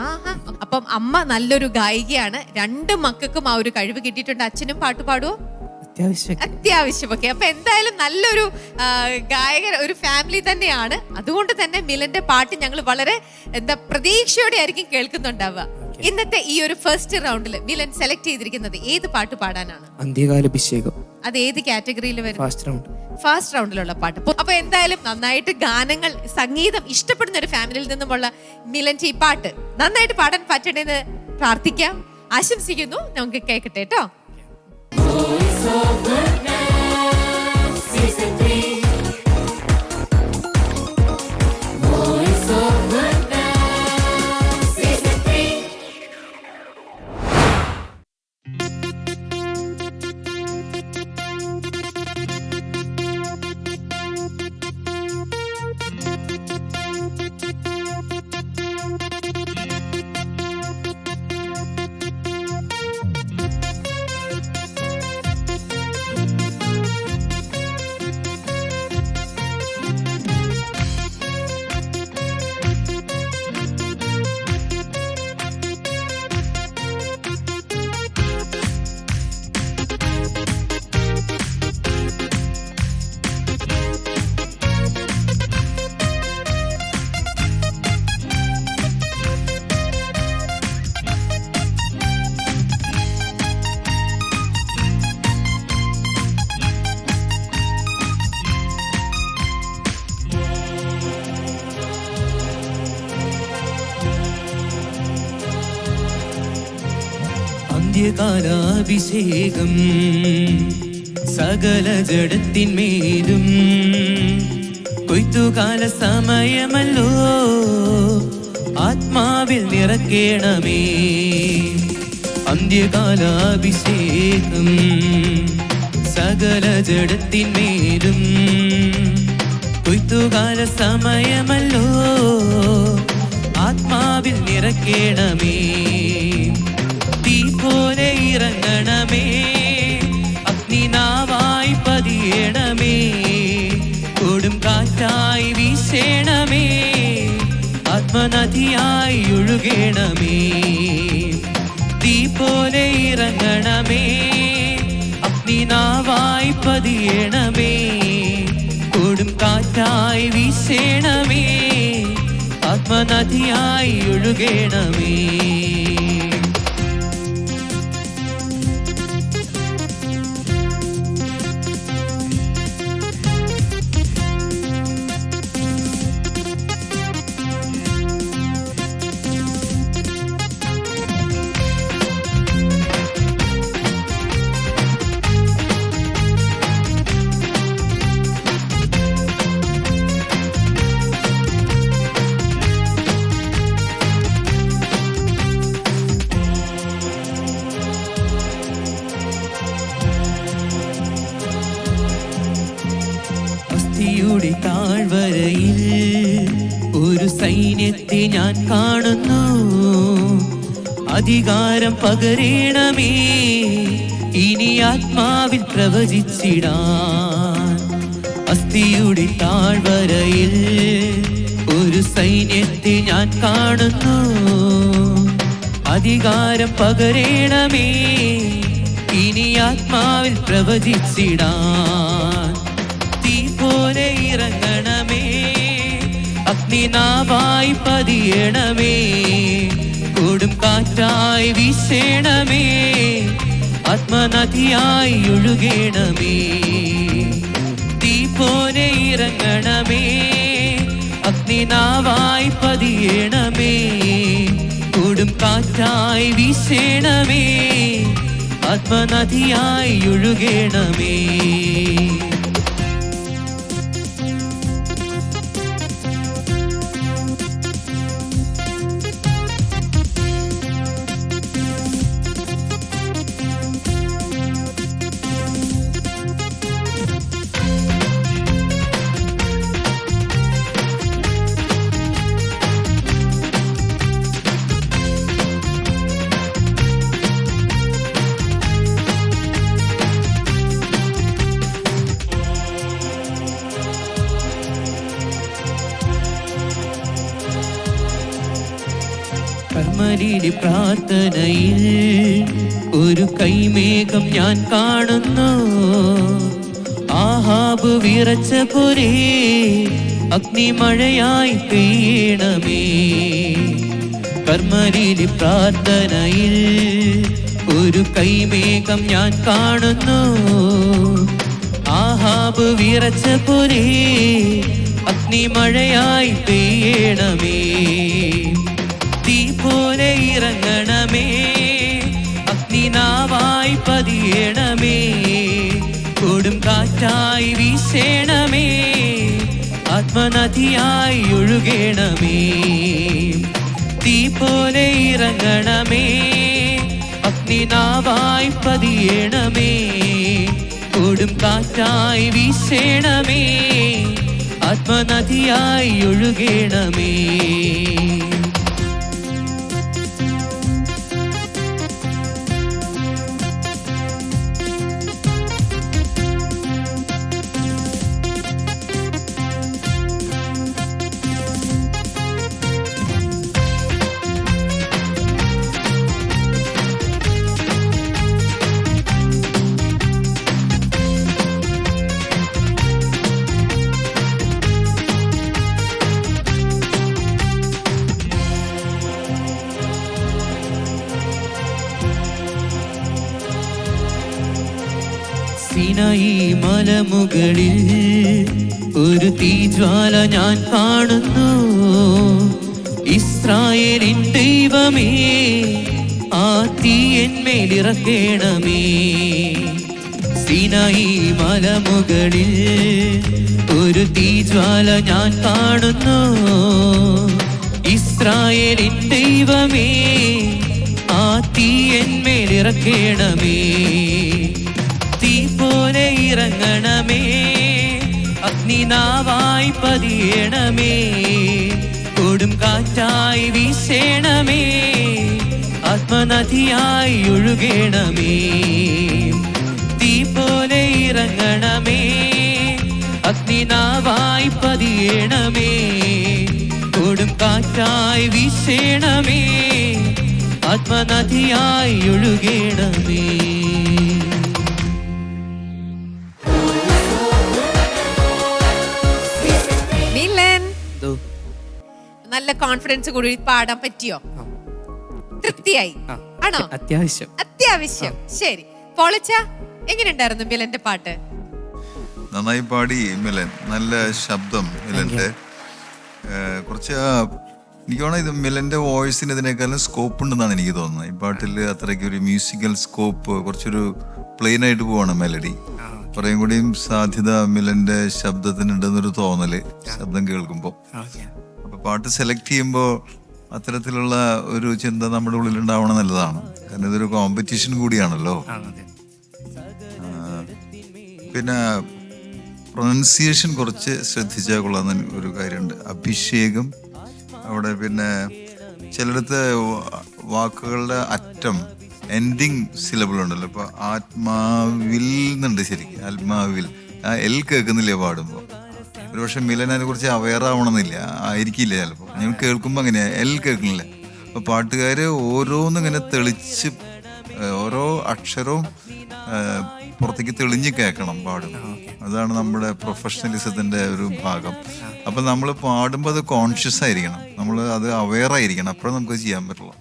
ആഹാ. അപ്പം അമ്മ നല്ലൊരു ഗായികയാണ്. 2 മക്കൾക്കും ആ ഒരു കഴിവ് കിട്ടിയിട്ടുണ്ട്. അച്ഛനും പാട്ട് പാടുവോ? അത്യാവശ്യമൊക്കെ. അപ്പൊ എന്തായാലും നല്ലൊരു ഗായകർ ഒരു ഫാമിലി തന്നെയാണ്. അതുകൊണ്ട് തന്നെ മിലന്റെ പാട്ട് ഞങ്ങൾ വളരെ പ്രതീക്ഷയോടെ ആയിരിക്കും കേൾക്കുന്നുണ്ടാവുക. ഇന്നത്തെ ഈ ഒരു ഫസ്റ്റ് റൗണ്ടിൽ മിലൻ സെലക്ട് ചെയ്തിരിക്കുന്നത് ഏത് പാട്ട് പാടാനാണ്? അന്ത്യകാലാഭിഷേകം. അത് ഏത് കാറ്റഗറിയിൽ വരും? ഫസ്റ്റ് റൗണ്ടിലുള്ള പാട്ട്. അപ്പൊ എന്തായാലും നന്നായിട്ട് ഗാനങ്ങൾ, സംഗീതം ഇഷ്ടപ്പെടുന്ന ഒരു ഫാമിലിയിൽ നിന്നുമുള്ള മിലന്റെ ഈ പാട്ട് നന്നായിട്ട് പാടാൻ പറ്റണേന്ന് പ്രാർത്ഥിക്കാം, ആശംസിക്കുന്നു. നമുക്ക് കേൾക്കട്ടെ കേട്ടോ. അന്ത്യകാലാഭിഷേകം സകല ജഡത്തിന്മേലും കൊയ്ത്തുകാല സമയമല്ലോ ആത്മാവിൽ നിറക്കേണമേ. അന്ത്യകാലാഭിഷേകം സകല ജഡത്തിന്മേലും കൊയ്ത്തുകാല സമയമല്ലോ ആത്മാവിൽ നിറക്കേണമേ. തീ പോലെ ഇറങ്ങണമേ, അഗ്നിനാവായി പതിയണമേ, കൊടും കാറ്റായി വീശേണമേ, ആത്മനദിയായി ഒഴുകണമേ. തീ പോലെ ഇറങ്ങണമേ, അഗ്നിനാവായി പതിയണമേ, കൊടും കാറ്റായി വീശേണമേ, ആത്മനദിയായി ഒഴുകണമേ. താഴ്വരയിൽ ഒരു സൈന്യത്തെ ഞാൻ കാണുന്നു. അധികാരം പകരണമേ, ഇനി ആത്മാവിൽ പ്രവചിച്ചിടാൻ. അസ്ഥിയുടെ താഴ്വരയിൽ ഒരു സൈന്യത്തെ ഞാൻ കാണുന്നു. അധികാരം പകരണമേ, ഇനി ആത്മാവിൽ പ്രവചിച്ചിടാൻ. പോലെ ഇറങ്ങണമേ, അഗ്നിനാവായി പതിയണമേ, കൊടും കാറ്റായി വീശേണമേ, ആത്മനദിയായി ഒഴുകണമേ. തീ പോലെ ഇറങ്ങണമേ, അഗ്നിനാവായി പതിയണമേ, കൊടും കാറ്റായി വീശേണമേ, ആത്മനദിയായി ഒഴുകണമേ. കർമ്മലിലെ പ്രാർത്ഥനയിൽ ഒരു കൈമേഘം ഞാൻ കാണുന്നു. ആഹാബ് വിറച്ച പോലെ അഗ്നിമഴയായി പെയ്യണമേ. കർമ്മലിലെ പ്രാർത്ഥനയിൽ ഒരു കൈമേഘം ഞാൻ കാണുന്നു. ആഹാബ് വിറച്ച പോലെ അഗ്നിമഴയായി പെയ്യണമേ. തീ പോലെ ഇറങ്ങണമേ, അഗ്നിനാവായി പതിയണമേ. കൊടും കാറ്റായി വീശേണമേ, ആത്മനദിയായി ഒഴുകണമേ. തീ പോലെ ഇറങ്ങണമേ, അഗ്നിനാവായി പതിയണമേ. കൊടും കാറ്റായി വീശേണമേ, ആത്മനദിയായി ഒഴുകണമേ. സിനായി മലമുകളിൽ ഒരു തീജ്വാല ഞാൻ കാണുന്നു. ഇസ്രായേലിൻ ദൈവമേ, ആ തീ എന്മേലിറക്കേണമേ. സിനായി മലമുകളിൽ ഒരു തീജ്വാല ഞാൻ കാണുന്നു. ഇസ്രായേലിൻ ദൈവമേ, ആ തീ എന്മേലിറക്കേണമേ. തീ പോലെ ഇറങ്ങണമേ, അഗ്നിനാവായി പതിയണമേ. കൊടും കാറ്റായി വീശേണമേ, ആത്മനദിയായി ഒഴുകണമേ. തീ പോലെ ഇറങ്ങണമേ, അഗ്നിനാവായി പതിയണമേ. കൊടും കാറ്റായി വീശേണമേ, ആത്മനദിയായി ഒഴുകണമേ. നല്ല കോൺഫിഡൻസ് കൂടി പാടാൻ പറ്റിയോ? തൃപ്തിയായി ആണോ? അത്യാവശ്യം. ശരി, പോളച്ച എങ്ങനെയുണ്ടായിരുന്നു മിലന്റെ പാട്ട്? നന്നായി പാടി മിലൻ, നല്ല ശബ്ദം മിലന്റെ. കുറച്ച് എനിക്ക് തോന്നുന്നു ഇത് മിലന്റെ വോയിസിന് ഇതിനേക്കാളും സ്കോപ്പ് ഉണ്ടെന്നാണ് എനിക്ക് തോന്നുന്നത്. ഈ പാട്ടിൽ അത്രയ്ക്ക് ഒരു മ്യൂസിക്കൽ സ്കോപ്പ്, കുറച്ചൊരു പ്ലെയിൻ ആയിട്ട് പോവാണ് മെലഡി. കുറേയും കൂടിയും സാധ്യത മിലന്റെ ശബ്ദത്തിനുണ്ടെന്നൊരു തോന്നല് ശബ്ദം കേൾക്കുമ്പോൾ. അപ്പൊ പാട്ട് സെലക്ട് ചെയ്യുമ്പോൾ അത്തരത്തിലുള്ള ഒരു ചിന്ത നമ്മുടെ ഉള്ളിൽ ഉണ്ടാവണം നല്ലതാണ്. കാരണം ഇതൊരു കോമ്പറ്റീഷൻ കൂടിയാണല്ലോ. പിന്നെ പ്രൊനൗൺസിയേഷൻ കുറച്ച് ശ്രദ്ധിച്ചാൽ കൊള്ളാവുന്ന ഒരു കാര്യമുണ്ട്. അഭിഷേകം അവിടെ, പിന്നെ ചിലയിടത്ത് വാക്കുകളുടെ അറ്റം എൻഡിങ് സിലബിൾ ഉണ്ടല്ലോ. ഇപ്പൊ ആത്മാവിൽ എന്നുണ്ട്, ശരിക്കും ആത്മാവിൽ ആ എൽ കേൾക്കുന്നില്ലേ പാടുമ്പോൾ. ഒരുപക്ഷെ മിലൻ അതിനെ കുറിച്ച് അവെയർ ആവണമെന്നില്ല, ആയിരിക്കില്ല ചിലപ്പോൾ. ഞാൻ കേൾക്കുമ്പോൾ അങ്ങനെയാ, എൽ കേൾക്കുന്നില്ല. അപ്പൊ പാട്ടുകാര് ഓരോന്നും ഇങ്ങനെ തെളിച്ച് ഓരോ അക്ഷരവും പുറത്തേക്ക് തെളിഞ്ഞ് കേൾക്കണം പാടും. അതാണ് നമ്മുടെ പ്രൊഫഷണലിസത്തിന്റെ ഒരു ഭാഗം. അപ്പൊ നമ്മൾ പാടുമ്പോൾ അത് കോൺഷ്യസ് ആയിരിക്കണം, നമ്മൾ അത് അവെയർ ആയിരിക്കണം. അപ്പോഴേ നമുക്ക് ചെയ്യാൻ പറ്റുള്ളൂ.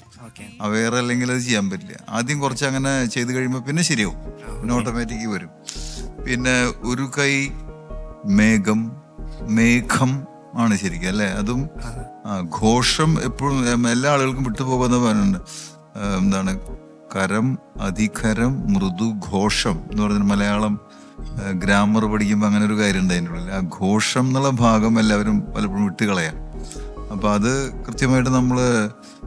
അവെയർ അല്ലെങ്കിൽ അത് ചെയ്യാൻ പറ്റില്ല. ആദ്യം കുറച്ച് അങ്ങനെ ചെയ്ത് കഴിയുമ്പോൾ പിന്നെ ശരിയാവും, പിന്നെ ഓട്ടോമാറ്റിക് വരും. പിന്നെ ഒരു കൈ മേഘം, മേഘം ആണ് ശരിക്കും അല്ലേ. അതും ഘോഷം എപ്പോഴും എല്ലാ ആളുകൾക്കും വിട്ടുപോകുന്ന പറയുന്നുണ്ട്. എന്താണ് കരം, അധികരം, മൃദു, ഘോഷം എന്ന് പറഞ്ഞ മലയാളം ഗ്രാമർ പഠിക്കുമ്പോൾ അങ്ങനെ ഒരു കാര്യം ഉണ്ട് അതിൻ്റെ ഉള്ളിൽ. ആ ഘോഷം എന്നുള്ള ഭാഗം എല്ലാവരും പലപ്പോഴും വിട്ടുകളയാം. അപ്പം അത് കൃത്യമായിട്ട് നമ്മൾ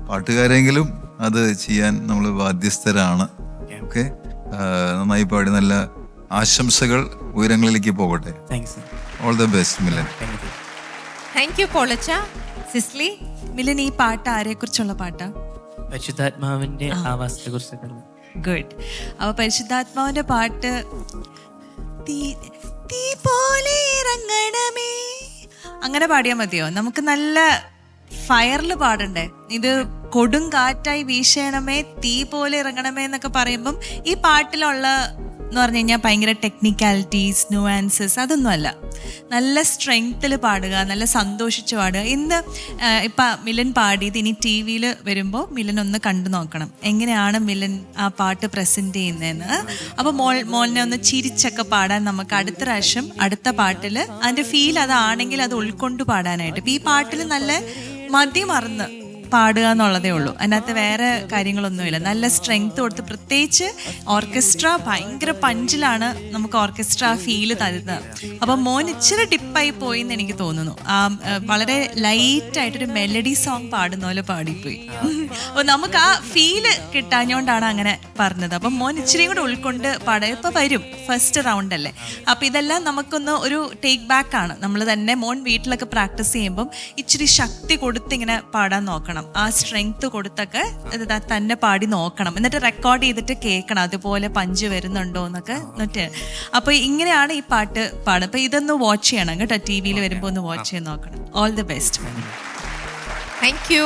പാട്ടുകാരെങ്കിലും അത് ചെയ്യാൻ നമ്മൾ ബാധ്യസ്ഥരാണ്. ഓക്കെ, നന്നായി പാടി, നല്ല ആശംസകൾ, ഉയരങ്ങളിലേക്ക് പോകട്ടെ. All the best Milan. Thank you പോളച്ച. സിസ്ലി, മിലൻ, ഈ പാട്ട് ആരെ കുറിച്ചുള്ള പാട്ടാ? പരിശുദ്ധാത്മാവിന്റെ ആവാസത്തെ കുറിച്ച്. ഗുഡ്. അപ്പൊ പരിശുദ്ധാത്മാവിന്റെ പാട്ട് തീ പോലെ ഇറങ്ങണമേ അങ്ങനെ പാടിയാൽ മതിയോ? നമുക്ക് നല്ല ഫയറിൽ പാടണ്ടേ? ഇത് കൊടും കാറ്റായി വീശണമേ, തീ പോലെ ഇറങ്ങണമേ എന്നൊക്കെ പറയുമ്പം ഈ പാട്ടിലുള്ള എന്ന് പറഞ്ഞു കഴിഞ്ഞാൽ ഭയങ്കര ടെക്നിക്കാലിറ്റീസ്, ന്യൂആൻസസ് അതൊന്നുമല്ല. നല്ല സ്ട്രെങ്ത്തിൽ പാടുക, നല്ല സന്തോഷിച്ച് പാടുക. ഇന്ന് ഇപ്പം മിലൻ പാടിയത് ഇനി ടി വിയിൽ വരുമ്പോൾ മിലൻ ഒന്ന് കണ്ടു നോക്കണം എങ്ങനെയാണ് മിലൻ ആ പാട്ട് പ്രസൻറ്റ് ചെയ്യുന്നതെന്ന്. അപ്പോൾ മോളിനെ ഒന്ന് ചിരിച്ചൊക്കെ പാടാൻ നമുക്ക് അടുത്ത പ്രാവശ്യം അടുത്ത പാട്ടിൽ അതിൻ്റെ ഫീൽ അതാണെങ്കിൽ അത് ഉൾക്കൊണ്ട് പാടാനായിട്ട്. ഇപ്പം ഈ പാട്ടിൽ നല്ല മറന്ന് പാടുക എന്നുള്ളതേ ഉള്ളൂ, അതിനകത്ത് വേറെ കാര്യങ്ങളൊന്നുമില്ല. നല്ല സ്ട്രെങ്ത് കൊടുത്ത്, പ്രത്യേകിച്ച് ഓർക്കസ്ട്ര ഭയങ്കര പഞ്ചിലാണ് നമുക്ക് ഓർക്കസ്ട്ര ഫീല് തരുന്നത്. അപ്പം മോൻ ഇച്ചിരി ഡിപ്പായി പോയി എന്ന് എനിക്ക് തോന്നുന്നു. വളരെ ലൈറ്റായിട്ടൊരു മെലഡി സോങ് പാടുന്ന പോലെ പാടിപ്പോയി. അപ്പോൾ നമുക്ക് ആ ഫീല് കിട്ടാഞ്ഞോണ്ടാണ് അങ്ങനെ പറഞ്ഞത്. അപ്പം മോൻ ഇച്ചിരി കൂടെ ഉൾക്കൊണ്ട് പാടുക. ഇപ്പം വരും ഫസ്റ്റ് റൗണ്ട് അല്ലേ, അപ്പം ഇതെല്ലാം നമുക്കൊന്ന് ഒരു ടേക്ക് ബാക്ക് ആണ്. നമ്മൾ തന്നെ മോൻ വീട്ടിലൊക്കെ പ്രാക്ടീസ് ചെയ്യുമ്പം ഇച്ചിരി ശക്തി കൊടുത്ത് ഇങ്ങനെ പാടാൻ നോക്കണം. ആ സ്ട്രെങ്ത് കൊടുത്തൊക്കെ തന്നെ പാടി നോക്കണം, എന്നിട്ട് റെക്കോർഡ് ചെയ്തിട്ട് കേൾക്കണം അതുപോലെ പഞ്ച് വരുന്നുണ്ടോ എന്നൊക്കെ എന്നിട്ട്. അപ്പോൾ ഇങ്ങനെയാണ് ഈ പാട്ട് പാടുക. അപ്പോൾ ഇതൊന്ന് വാച്ച് ചെയ്യണം കേട്ടോ, ടി വിയിൽ വരുമ്പോൾ ഒന്ന് വാച്ച് ചെയ്ത് നോക്കണം. All the best. Thank U.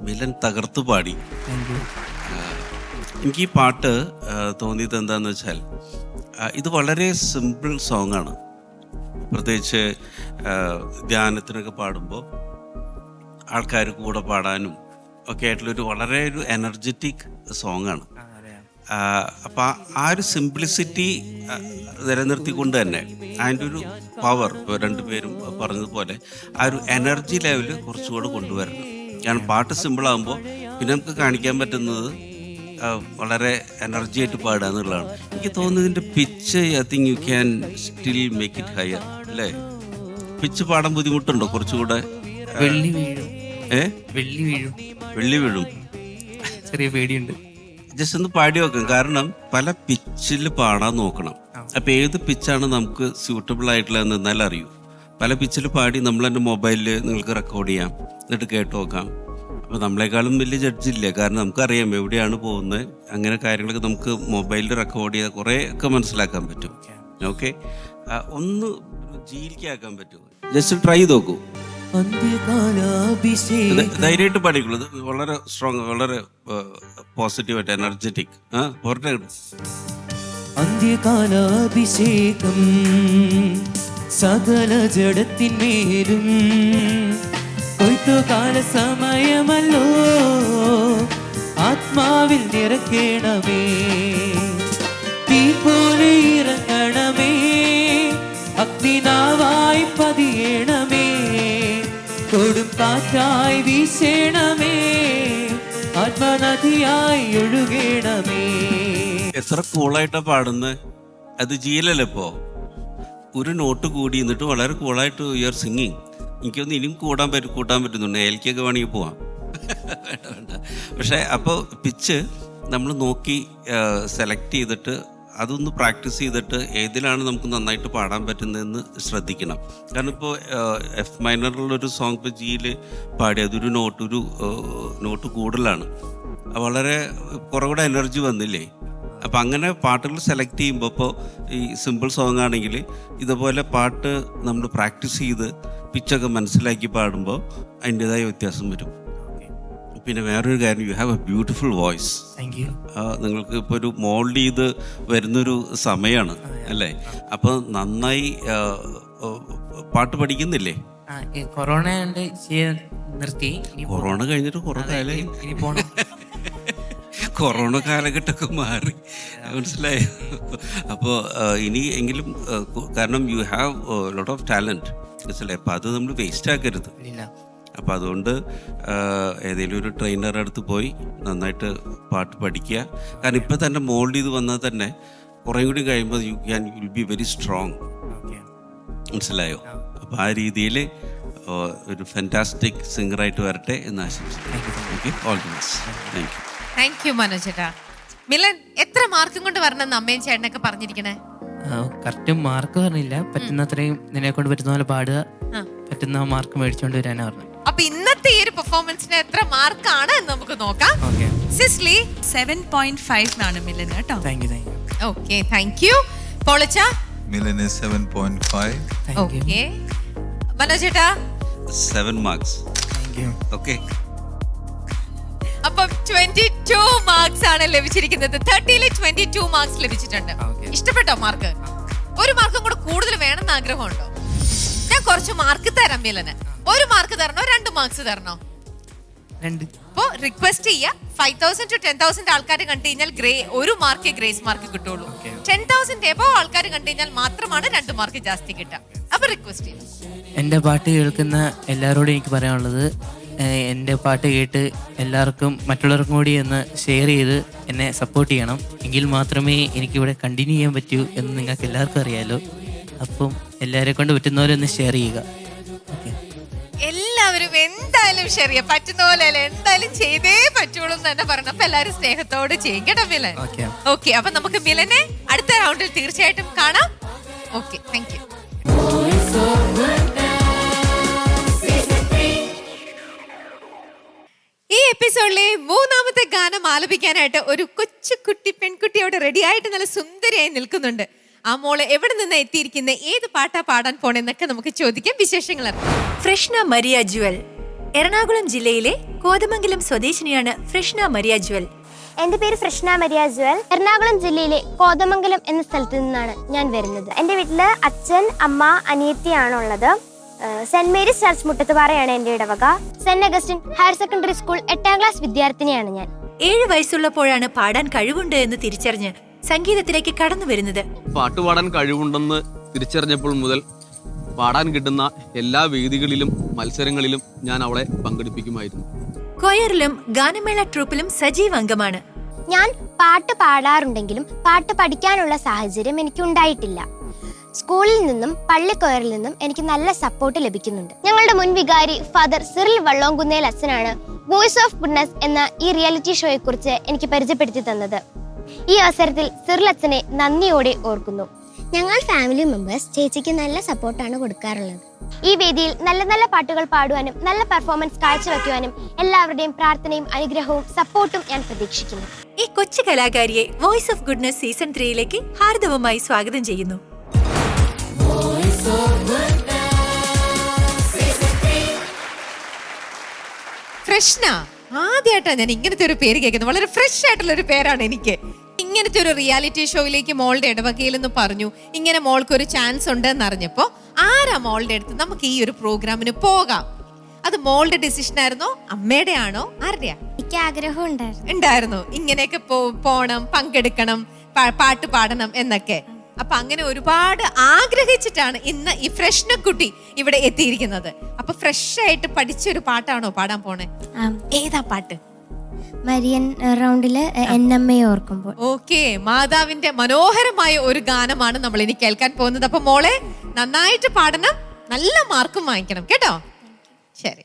Milan തകർത്തു പാടി. എനിക്ക് ഈ പാട്ട് തോന്നിയത് എന്താണെന്ന് വെച്ചാൽ ഇത് വളരെ സിമ്പിൾ സോങ് ആണ്. പ്രത്യേകിച്ച് ധ്യാനത്തിനൊക്കെ പാടുമ്പോൾ ആൾക്കാർ കൂടെ പാടാനും ഒക്കെ ആയിട്ടുള്ളൊരു വളരെ ഒരു എനർജറ്റിക് സോങ് ആണ്. അപ്പം ആ ഒരു സിംപ്ലിസിറ്റി നിലനിർത്തിക്കൊണ്ട് തന്നെ അതിൻ്റെ ഒരു പവർ, ഇപ്പോൾ രണ്ടുപേരും പറഞ്ഞതുപോലെ ആ ഒരു എനർജി ലെവല് കുറച്ചുകൂടെ കൊണ്ടുവരണം. കാരണം പാട്ട് സിമ്പിളാകുമ്പോൾ പിന്നെ നമുക്ക് കാണിക്കാൻ പറ്റുന്നത് വളരെ എനർജി ആയിട്ട് പാടുക എന്നുള്ളതാണ്. എനിക്ക് തോന്നുന്നത് ഇതിൻ്റെ pitch I think you can still make it higher അല്ലേ? പിച്ച് പാടാൻ ബുദ്ധിമുട്ടുണ്ടോ? കുറച്ചുകൂടെ വെള്ളി വീഴും, ചെറിയ പേടിയുണ്ട്. ജസ്റ്റ് ഒന്ന് പാടി നോക്കാം. കാരണം പല പിച്ചിൽ പാടാൻ നോക്കണം. അപ്പം ഏത് പിച്ചാണ് നമുക്ക് സ്യൂട്ടബിൾ ആയിട്ടുള്ളതെന്ന് എന്നാലും അറിയൂ. പല പിച്ചിൽ പാടി നമ്മൾ തന്നെ മൊബൈലിൽ നിങ്ങൾക്ക് റെക്കോർഡ് ചെയ്യാം, എന്നിട്ട് കേട്ട് നോക്കാം. അപ്പോൾ നമ്മളെക്കാളും വലിയ ജഡ്ജില്ല, കാരണം നമുക്കറിയാം എവിടെയാണ് പോകുന്നത്. അങ്ങനെ കാര്യങ്ങളൊക്കെ നമുക്ക് മൊബൈലിൽ റെക്കോർഡ് ചെയ്താൽ കുറേ ഒക്കെ മനസ്സിലാക്കാൻ പറ്റും. ഓക്കെ, ഒന്ന് ജീലിക്കാക്കാൻ പറ്റുമോ? ജസ്റ്റ് ട്രൈ ചെയ്ത് നോക്കൂ. ധൈര്യമായിട്ട് പാടിക്കുള്ളൂ. വളരെ സ്ട്രോങ്, വളരെ പോസിറ്റീവായിട്ട് എനർജറ്റിക്. പുറത്തെ അന്ത്യകാലാഭിഷേകം സകല ജഡത്തിന്മേലും കൊയ്ത്തുകാല സമയമല്ലോ, ആത്മാവിൽ നിറയ്ക്കണമേ, തീ പോലെ ഇറങ്ങണമേ, അഗ്നിനാവായി പതിയണമേ, കൊടും കാറ്റായി വീശണമേ, ആത്മനദിയായി ഒഴുകണമേ. എത്ര കൂളായിട്ടാ പാടുന്നത്. അത് ജീലല്ലേ ഇപ്പോ ഒരു നോട്ട് കൂടി എന്നിട്ട് വളരെ കൂളായിട്ട് യു ആർ സിംഗിങ്. എനിക്കൊന്ന് ഇനിയും കൂട്ടാൻ പറ്റുന്നുണ്ട്. ഏൽക്കൊക്കെ വേണമെങ്കിൽ പോവാം. വേണ്ട. പക്ഷേ അപ്പോൾ പിച്ച് നമ്മൾ നോക്കി സെലക്ട് ചെയ്തിട്ട് അതൊന്ന് പ്രാക്ടീസ് ചെയ്തിട്ട് ഏതിലാണ് നമുക്ക് നന്നായിട്ട് പാടാൻ പറ്റുന്നതെന്ന് ശ്രദ്ധിക്കണം. കാരണം ഇപ്പോൾ എഫ് മൈനറിലുള്ളൊരു സോങ് ഇപ്പോൾ ജിയിൽ പാടി അതൊരു നോട്ട് കൂടുതലാണ്, വളരെ കുറച്ചുകൂടെ എനർജി വന്നില്ലേ. അപ്പം അങ്ങനെ പാട്ടുകൾ സെലക്ട് ചെയ്യുമ്പോൾ ഇപ്പോൾ ഈ സിമ്പിൾ സോങ് ആണെങ്കിൽ ഇതുപോലെ പാട്ട് നമ്മൾ പ്രാക്ടീസ് ചെയ്ത് പിച്ചൊക്കെ മനസ്സിലാക്കി പാടുമ്പോൾ അതിൻ്റെതായ വ്യത്യാസം വരും. പിന്നെ വേറൊരു കാര്യം, you have A beautiful voice. നിങ്ങൾക്ക് ഇപ്പോൾ ഒരു മോൾഡ് ചെയ്ത് വരുന്നൊരു സമയമാണ് അല്ലേ? അപ്പോൾ നന്നായി പാട്ട് പഠിക്കുന്നില്ലേ? കൊറോണ നിർത്തി. കൊറോണ കഴിഞ്ഞിട്ട് കുറേ കാലം, ഇനി പോണം. കൊറോണ കാലഘട്ടമൊക്കെ മാറി, മനസ്സിലായോ? അപ്പോൾ ഇനി എങ്കിലും, കാരണം you have lot of talent, മനസ്സിലായി. അപ്പോൾ അത് നമ്മൾ വേസ്റ്റ് ആക്കരുത്. അപ്പോൾ അതുകൊണ്ട് ഏതെങ്കിലും ഒരു ട്രെയിനറുടെ അടുത്ത് പോയി നന്നായിട്ട് പാട്ട് പഠിക്കുക. കാരണം ഇപ്പം തന്നെ മോൾഡ് ചെയ്ത് വന്നാൽ തന്നെ കുറേ കൂടി കഴിയുമ്പോൾ വിൽ ബി വെരി സ്ട്രോങ്, മനസ്സിലായോ? അപ്പോൾ ആ രീതിയിൽ ഒരു ഫാന്റാസ്റ്റിക് സിംഗറായിട്ട് വരട്ടെ എന്ന് ആശംസിക്കുന്നു. Okay, all the best. Thank U. Thank you Manoj ചേട്ടാ. മിലൻ, എത്ര മാർക്കും കൊണ്ട് വരണമെന്ന് അമ്മയും ചേട്ടനൊക്കെ പറഞ്ഞിരിക്കണേ? കറക്റ്റ് മാർക്ക് പറഞ്ഞില്ല, പറ്റുന്നത്രയും നിന്നെ കൊണ്ട് പറ്റുന്ന പോലെ പാടുക, പറ്റുന്ന മാർക്ക് മേടിച്ചോണ്ട് വരാനാ പറഞ്ഞു. അപ്പൊ ഇന്നത്തെ ഈ ഒരു പെർഫോമൻസിന് എത്ര മാർക്കാണ് എന്ന് നമുക്ക് നോക്കാം. സിസ്ലി 7.5 ആണ് മിലൻ കേട്ടോ. Thank you. Okay, thank you. പോളച്ച മിലന് 7.5. ഓക്കെ. മനോജ് ചേട്ടാ 7 മാർക്സ്. ഓക്കെ. അപ്പം 22 മാർക്സ് ആണ് ലഭിച്ചിരിക്കുന്നത്. 30-ൽ 22 മാർക്സ് ലഭിച്ചിട്ടുണ്ട്. ഇഷ്ടപ്പെട്ടോ മാർക്ക്? ഒരു മാർക്കും കൂടെ കൂടുതൽ വേണമെന്ന് ആഗ്രഹമുണ്ടോ? ഞാൻ കുറച്ച് മാർക്ക് തരാം മിലന്. 1 മാർക്ക് തരണോ 2 മാർക്സ് തരണോ? 2. അപ്പോ റിക്വസ്റ്റ് ചെയ്യാം. 5,000 to 10,000 ആൾക്കാർ കണ്ടു കഴിഞ്ഞാൽ 1 മാർക്ക് ഗ്രേസ് മാർക്ക് കിട്ടുള്ളൂ. 10,000 എബോ ആൾക്കാർ കണ്ടു കഴിഞ്ഞാൽ മാത്രമാണ് 2 മാർക്ക് ജാസ്തി കിട്ടുക. അപ്പൊ റിക്വസ്റ്റ് ചെയ്യാം. എൻ്റെ പാട്ട് കേൾക്കുന്ന എല്ലാവരോടും എനിക്ക് പറയാനുള്ളത്, എൻ്റെ പാട്ട് കേട്ട് എല്ലാവർക്കും മറ്റുള്ളവർക്കും കൂടി ഒന്ന് ഷെയർ ചെയ്ത് എന്നെ സപ്പോർട്ട് ചെയ്യണം. എങ്കിൽ മാത്രമേ എനിക്കിവിടെ കണ്ടിന്യൂ ചെയ്യാൻ പറ്റൂ എന്ന് നിങ്ങൾക്ക് എല്ലാവർക്കും അറിയാലോ. അപ്പം എല്ലാവരെ കൊണ്ട് പറ്റുന്ന പോലെ ഒന്ന് ഷെയർ ചെയ്യുക. എല്ലാവരും എന്തായാലും ശരിയാ, പറ്റുന്ന പോലെ എന്തായാലും ചെയ്തേ പറ്റുള്ളൂ എന്ന് തന്നെ പറഞ്ഞു. അപ്പൊ എല്ലാവരും സ്നേഹത്തോട് ചെയ്യും കേട്ടോ മിലൻ. ഓക്കെ, അപ്പൊ നമുക്ക് മിലനെ അടുത്ത റൗണ്ടിൽ തീർച്ചയായിട്ടും കാണാം. Okay, thank U. ഈ എപ്പിസോഡിലെ 3ാമത്തെ ഗാനം ആലപിക്കാനായിട്ട് ഒരു കൊച്ചുകുട്ടി പെൺകുട്ടി അവിടെ റെഡി ആയിട്ട് നല്ല സുന്ദരിയായി നിൽക്കുന്നുണ്ട്. ആ മോള് എവിടെ നിന്ന് എത്തിയിരിക്കുന്ന, ഏത് പാട്ടാ പാടാൻ പോണെന്നൊക്കെ നമുക്ക് ചോദിക്കാം. വിശേഷങ്ങൾ ഫ്രഷ്ന മരിയ ജുവൽ. എറണാകുളം ജില്ലയിലെ കോതമംഗലം സ്വദേശിനിയാണ് ഫ്രഷ്ന മരിയ ജുവൽ. എന്റെ പേര് ഫ്രഷ്ന മരിയ ജുവൽ. എറണാകുളം ജില്ലയിലെ കോതമംഗലം എന്ന സ്ഥലത്ത് നിന്നാണ് ഞാൻ വരുന്നത്. എന്റെ വീട്ടില് അച്ഛൻ, അമ്മ, അനിയത്തിയാണുള്ളത്. സെന്റ് മേരീസ് ചർച്ച് മുട്ടത്തുപാറയാണ് എന്റെ ഇടവക. Saint Augustine higher secondary school 8ാം class വിദ്യാർത്ഥിനിയാണ് ഞാൻ. 7 വയസ്സുള്ളപ്പോഴാണ് പാടാൻ കഴിവുണ്ട് എന്ന് തിരിച്ചറിഞ്ഞ് സംഗീതത്തിലേക്ക് കടന്നു വരുന്നത്. പാട്ടുപാടാൻ കഴിവുണ്ടെന്ന് തിരിച്ചറിഞ്ഞപ്പോൾ മുതൽ പാടാൻ കിട്ടുന്ന എല്ലാ വേദികളിലും മത്സരങ്ങളിലും ഞാൻ അവളെ പങ്കെടുപ്പിക്കുമായിരുന്നു. കൊയറിലും ഗാനമേള ട്രൂപ്പിലും സജീവ അംഗമാണ്. ഞാൻ പാട്ട് പാടാറുണ്ടെങ്കിലും പാട്ട് പഠിക്കാനുള്ള സാഹചര്യം എനിക്ക് ഉണ്ടായിട്ടില്ല. സ്കൂളിൽ നിന്നും പള്ളിക്കൊയറിൽ നിന്നും എനിക്ക് നല്ല സപ്പോർട്ട് ലഭിക്കുന്നുണ്ട്. ഞങ്ങളുടെ മുൻ വികാരി ഫാദർ സിറിൽ വള്ളോങ്കുന്നേൽ അച്ഛനാണ് വോയിസ് ഓഫ് ഗുഡ്നസ് എന്ന ഈ റിയാലിറ്റി ഷോയെ കുറിച്ച് എനിക്ക് പരിചയപ്പെടുത്തി തന്നത്. ഈ അവസരത്തിൽ സിറിൽ അച്ഛനെ നന്ദിയോടെ ഓർക്കുന്നു. ഞങ്ങൾ ഫാമിലി മെമ്പേഴ്സ് ചേച്ചിക്ക് നല്ല സപ്പോർട്ടാണ് കൊടുക്കാറുള്ളത്. ഈ വേദിയിൽ നല്ല നല്ല പാട്ടുകൾ പാടുവാനും നല്ല പെർഫോമൻസ് കാഴ്ചവെക്കുവാനും എല്ലാവരുടെയും പ്രാർത്ഥനയും അനുഗ്രഹവും സപ്പോർട്ടും ഞാൻ പ്രതീക്ഷിക്കുന്നു. ഈ കൊച്ചു കലാകാരിയെ വോയിസ് ഓഫ് ഗുഡ്നസ് സീസൺ 3യിലേക്ക് ഹാർദവമായി സ്വാഗതം ചെയ്യുന്നു. ഫ്രഷ്ന, ആദ്യമായിട്ടാണ് ഞാൻ ഇങ്ങനത്തെ ഒരു പേര് കേൾക്കുന്നത്. വളരെ ഫ്രഷ് ആയിട്ടുള്ള ഒരു പേരാണ് എനിക്ക്. ഇങ്ങനത്തെ ഒരു റിയാലിറ്റി ഷോയിലേക്ക് മോളുടെ ഇടവകയിലെന്ന് പറഞ്ഞു. ഇങ്ങനെ മോൾക്ക് ഒരു ചാൻസ് ഉണ്ട് എന്നറിഞ്ഞപ്പോ ആരാ മോളുടെ അടുത്ത് നമുക്ക് ഈ ഒരു പ്രോഗ്രാമിന് പോകാം? അത് മോളുടെ ഡിസിഷൻ ആയിരുന്നോ, അമ്മയുടെ ആണോ, ആരുടെയാ? എനിക്ക് ആഗ്രഹം ഉണ്ടായിരുന്നു ഇങ്ങനെയൊക്കെ പോണം, പങ്കെടുക്കണം, പാട്ട് പാടണം എന്നൊക്കെ. അപ്പൊ അങ്ങനെ ഒരുപാട് ആഗ്രഹിച്ചിട്ടാണ് ഇന്ന് ഈ ഫ്രഷ്ന കുട്ടി ഇവിടെ എത്തിയിരിക്കുന്നത്. അപ്പൊ ഫ്രഷ് ആയിട്ട് പഠിച്ചൊരു പാട്ടാണോ പാടാൻ പോണേ? ഏതാ പാട്ട്? മരിയൻ റൗണ്ടില് എന്നമ്മയെ ഓർക്കുമ്പോൾ. ഓക്കെ, മാതാവിന്റെ മനോഹരമായ ഒരു ഗാനമാണ് നമ്മൾ ഇനി കേൾക്കാൻ പോകുന്നത്. അപ്പൊ മോളെ നന്നായിട്ട് പാടണം, നല്ല മാർക്കും വാങ്ങിക്കണം കേട്ടോ. ശരി.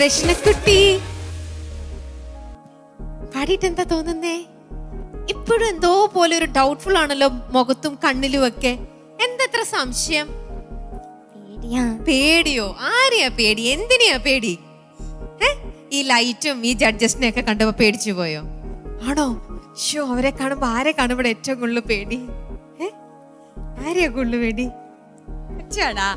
പ്രശ്നക്കുട്ടി പാടിയിട്ട് എന്താ തോന്നുന്നേ? ഇപ്പോഴും എന്തോ പോലെ ഒരു ഡൗട്ട്ഫുൾ ആണല്ലോ മുഖത്തും കണ്ണിലും ഒക്കെ. എന്തത്ര സംശയം? പേടിയോ? ആരെയാ പേടി? എന്തിനെയാ പേടി? ഈ ലൈറ്റും ഈ ജഡ്ജസിനെ ഒക്കെ കണ്ടപ്പോ പേടിച്ചു പോയോ? ആണോ? ഷോ, അവരെ കാണുമ്പോ ആരെ കാണുമ്പോൾ ഏറ്റവും കൂടുതൽ പേടി? ആരെയാ കൂടുതൽ പേടി? ചേടാ,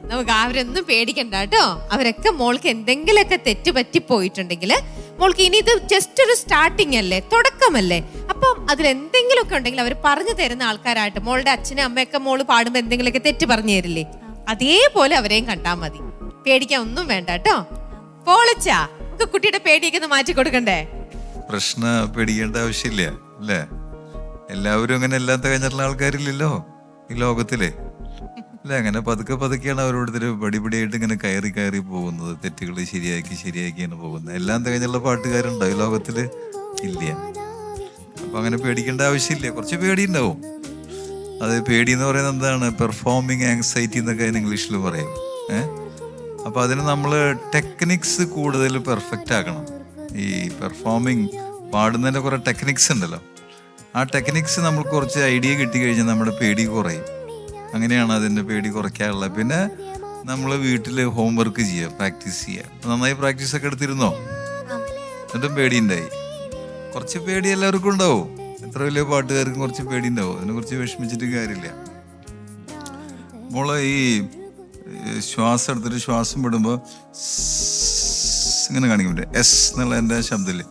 നമുക്ക് അവരൊന്നും പേടിക്കണ്ട കേട്ടോ. അവരൊക്കെ മോൾക്ക് എന്തെങ്കിലുമൊക്കെ തെറ്റ് പറ്റി പോയിട്ടുണ്ടെങ്കിൽ മോൾക്ക് ഇനി ഇത് ജസ്റ്റ് ഒരു സ്റ്റാർട്ടിങ് അല്ലേ, തുടക്കമല്ലേ. അപ്പം അതിൽ എന്തെങ്കിലുമൊക്കെ ഉണ്ടെങ്കിൽ അവർ പറഞ്ഞു തരുന്ന ആൾക്കാരായിട്ട്, മോളുടെ അച്ഛനും അമ്മയൊക്കെ മോള് പാടുമ്പോൾ എന്തെങ്കിലുമൊക്കെ തെറ്റ് പറഞ്ഞു തരില്ലേ, അതേപോലെ അവരെയും കണ്ടാൽ മതി. പേടിക്കാൻ ഒന്നും വേണ്ട കേട്ടോ. പോളച്ചാ, കുട്ടിയുടെ പേടിയൊക്കെ ഒന്ന് മാറ്റി കൊടുക്കണ്ടേ? പ്രശ്നം പേടിക്കേണ്ട ആവശ്യമില്ല അല്ലേ? എല്ലാവരും അങ്ങനെ എല്ലാം തികഞ്ഞിട്ടുള്ള ആൾക്കാരില്ലല്ലോ ഈ ലോകത്തില് അല്ലെ? അങ്ങനെ പതുക്കെ പതുക്കെയാണ് അവരോടൊരു പടിപടിയായിട്ട് ഇങ്ങനെ കയറി കയറി പോകുന്നത്. തെറ്റുകൾ ശരിയാക്കിയാണ് പോകുന്നത്. എല്ലാം തികഞ്ഞുള്ള പാട്ടുകാരുണ്ടോ ഈ ലോകത്തില്? ഇല്ല. അപ്പൊ അങ്ങനെ പേടിക്കേണ്ട ആവശ്യമില്ല. കുറച്ച് പേടി ഉണ്ടാവും. അത് പേടി എന്ന് പറയുന്നത് എന്താണ്? പെർഫോമിങ് ആങ്സൈറ്റി എന്നൊക്കെ ഇംഗ്ലീഷിൽ പറയും. അപ്പൊ അതിന് നമ്മൾ ടെക്നിക്സ് കൂടുതൽ പെർഫെക്റ്റ് ആക്കണം. ഈ പെർഫോമിങ് പാടുന്നതിന്റെ കുറെ ടെക്നിക്സ് ഉണ്ടല്ലോ. ആ ടെക്നിക്സ് നമ്മൾ കുറച്ച് ഐഡിയ കിട്ടി കഴിഞ്ഞാൽ നമ്മുടെ പേടി കുറയും. അങ്ങനെയാണ് അതിൻ്റെ പേടി കുറയ്ക്കാറുള്ളത്. പിന്നെ നമ്മൾ വീട്ടിൽ ഹോംവർക്ക് ചെയ്യുക, പ്രാക്ടീസ് ചെയ്യുക. നന്നായി പ്രാക്ടീസ് ഒക്കെ എടുത്തിരുന്നോ? എന്നിട്ടും പേടിയുണ്ടായി. കുറച്ച് പേടി എല്ലാവർക്കും ഉണ്ടാവും. എത്ര വലിയ പാട്ടുകാർക്കും കുറച്ച് പേടി ഉണ്ടാവും. അതിനെ കുറിച്ച് വിഷമിച്ചിട്ട് കാര്യമില്ല. മോളെ ഈ ശ്വാസം എടുത്തിട്ട് ശ്വാസം വിടുമ്പോൾ ഇങ്ങനെ കാണിക്കാൻ പറ്റും. എസ് എന്നുള്ള എൻ്റെ ശബ്ദമില്ലേ,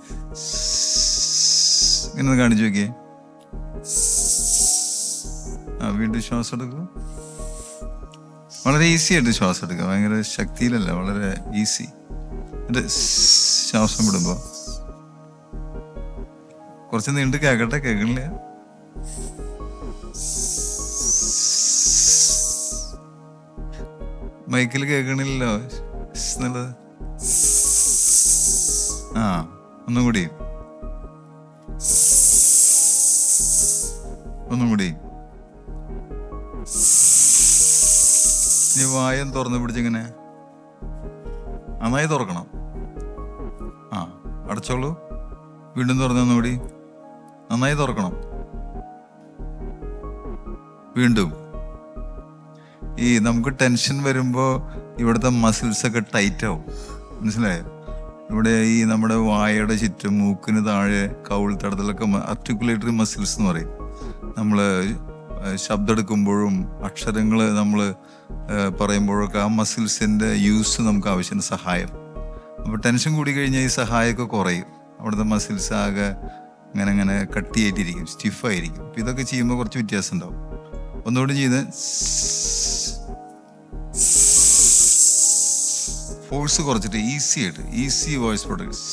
ഇങ്ങനെ കാണിച്ചു നോക്കിയേ. വീണ്ടും ശ്വാസം എടുക്കുക. വളരെ ഈസി ആയിട്ട് ശ്വാസം എടുക്കുക. ഭയങ്കര ശക്തിയിലല്ല, വളരെ ഈസി. എന്നിട്ട് ശ്വാസം വിടുമ്പോ കുറച്ച് നീണ്ട് കേക്കട്ടെ. കേൾക്കണില്ല? മൈക്കിൽ കേൾക്കണില്ലല്ലോ എന്നുള്ളത്. ഒന്നും കൂടി. നീ വായം തുറന്നു പിടിച്ചിങ്ങനെ നന്നായി തുറക്കണം. അടച്ചോളൂ. വീണ്ടും തുറന്നൊന്നുകൂടി. നന്നായി തുറക്കണം. വീണ്ടും. ഈ നമുക്ക് ടെൻഷൻ വരുമ്പോ ഇവിടുത്തെ മസിൽസ് ഒക്കെ ടൈറ്റ് ആവും. മനസ്സിലായോ? ഇവിടെ ഈ നമ്മുടെ വായയുടെ ചുറ്റും, മൂക്കിന് താഴെ, കൗൾ തടത്തിലൊക്കെ ആർട്ടിക്കുലേറ്ററി മസിൽസ് എന്ന് പറയും. നമ്മൾ ശബ്ദം എടുക്കുമ്പോഴും അക്ഷരങ്ങൾ നമ്മൾ പറയുമ്പോഴൊക്കെ ആ മസിൽസിൻ്റെ യൂസ് നമുക്ക് ആവശ്യത്തിന് സഹായം. അപ്പോൾ ടെൻഷൻ കൂടി കഴിഞ്ഞാൽ ഈ സഹായമൊക്കെ കുറയും. അവിടുത്തെ മസിൽസ് ആകെ അങ്ങനെ കട്ടിയായിട്ടിരിക്കും, സ്റ്റിഫായിരിക്കും. അപ്പം ഇതൊക്കെ ചെയ്യുമ്പോൾ കുറച്ച് വ്യത്യാസം ഉണ്ടാവും. ഒന്നുകൂടി ചെയ്ത് ഫോഴ്സ് കുറച്ചിട്ട് ഈസി ആയിട്ട്, ഈസി വോയിസ് പ്രൊഡക്ട്സ്.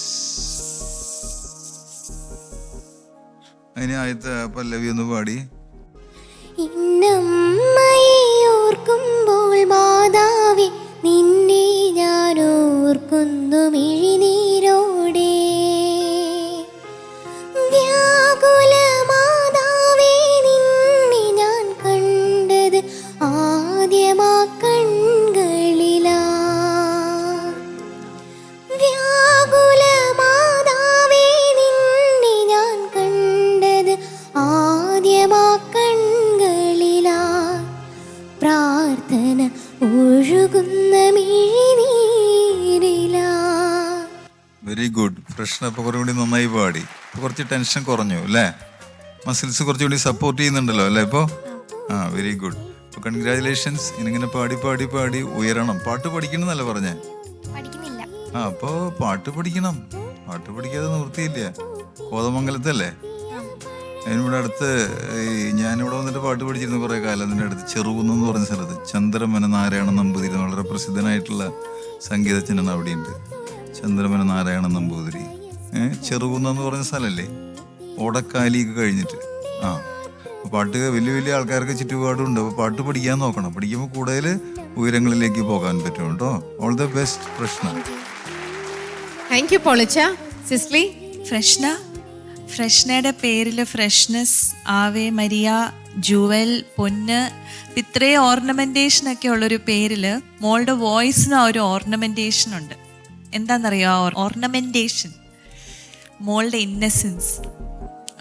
അതിന് ആദ്യത്തെ പല്ലവി ഒന്ന് പാടി. ഓർക്കുമ്പോൾ മാതാവേ നിന്നെ ഞാൻ ഓർക്കുന്നു മിഴിനീരോടെ. വ്യാകുല മാതാവേ നിന്നെ ഞാൻ കണ്ടത് ആദ്യമാ കൺകളിലാ. വ്യാകുല മാതാവേ നിന്നെ ഞാൻ കണ്ടത് ആദ്യമാ കൺകളിലാ. പ്രാർത്ഥന ഒഴുകുന്ന മിഴിനീരിലാ. Very good. പ്രശ്നം ഇപ്പൊ കുറച്ചുകൂടി നന്നായി പാടി. കുറച്ച് ടെൻഷൻ കുറഞ്ഞു അല്ലേ? മസിൽസ് കുറച്ചുകൂടി സപ്പോർട്ട് ചെയ്യുന്നുണ്ടല്ലോ അല്ലേ ഇപ്പോ? Very good. അപ്പൊ കൺഗ്രാജുലേഷൻസ്. ഇനിങ്ങനെ പാടി പാടി പാടി ഉയരണം. പാട്ട് പഠിക്കണമെന്നല്ല പറഞ്ഞേ? അപ്പൊ പാട്ട് പഠിക്കണം. പാട്ട് പഠിക്കാതെ നിവൃത്തിയില്ല. കോതമംഗലത്തല്ലേ? അതിനിവിടെ അടുത്ത് ഞാനിവിടെ വന്നിട്ട് പാട്ട് പഠിച്ചിരുന്ന കുറെ കാലം. അതിൻ്റെ അടുത്ത് ചെറുകുന്ന് എന്ന് പറഞ്ഞ സ്ഥലത്ത് ചന്ദ്രമന നാരായണ നമ്പൂതിരി, വളരെ പ്രസിദ്ധനായിട്ടുള്ള സംഗീതജ്ഞനാണ് അവിടെയുണ്ട്. ചന്ദ്രമന നാരായണ നമ്പൂതിരി. ചെറുകുന്ന് എന്ന് പറഞ്ഞ സ്ഥലമല്ലേ? ഓടക്കാലിയൊക്കെ കഴിഞ്ഞിട്ട്. പാട്ട് വലിയ വലിയ ആൾക്കാർക്ക് ചുറ്റുപാടുണ്ട്. അപ്പോൾ പാട്ട് പഠിക്കാൻ നോക്കണം. പഠിക്കുമ്പോൾ കൂടുതൽ ഉയരങ്ങളിലേക്ക് പോകാൻ പറ്റും കേട്ടോ. All the best Prashna. Thank you പോളിച്ച. സിസ്ലി? ഫ്രഷ്നയുടെ പേരിൽ ഫ്രഷ്നെസ്, ആവേ മരിയ, ജുവൽ, പൊന്ന്, ഇത്രയും ഓർണമെന്റേഷൻ ഒക്കെ ഉള്ളൊരു പേരിൽ മോളുടെ വോയിസിന് ഒരു ഓർണമെന്റേഷൻ ഉണ്ട്. എന്താണെന്നറിയോ? ഓർണമെൻറ്റേഷൻ, മോളുടെ ഇന്നസെൻസ്.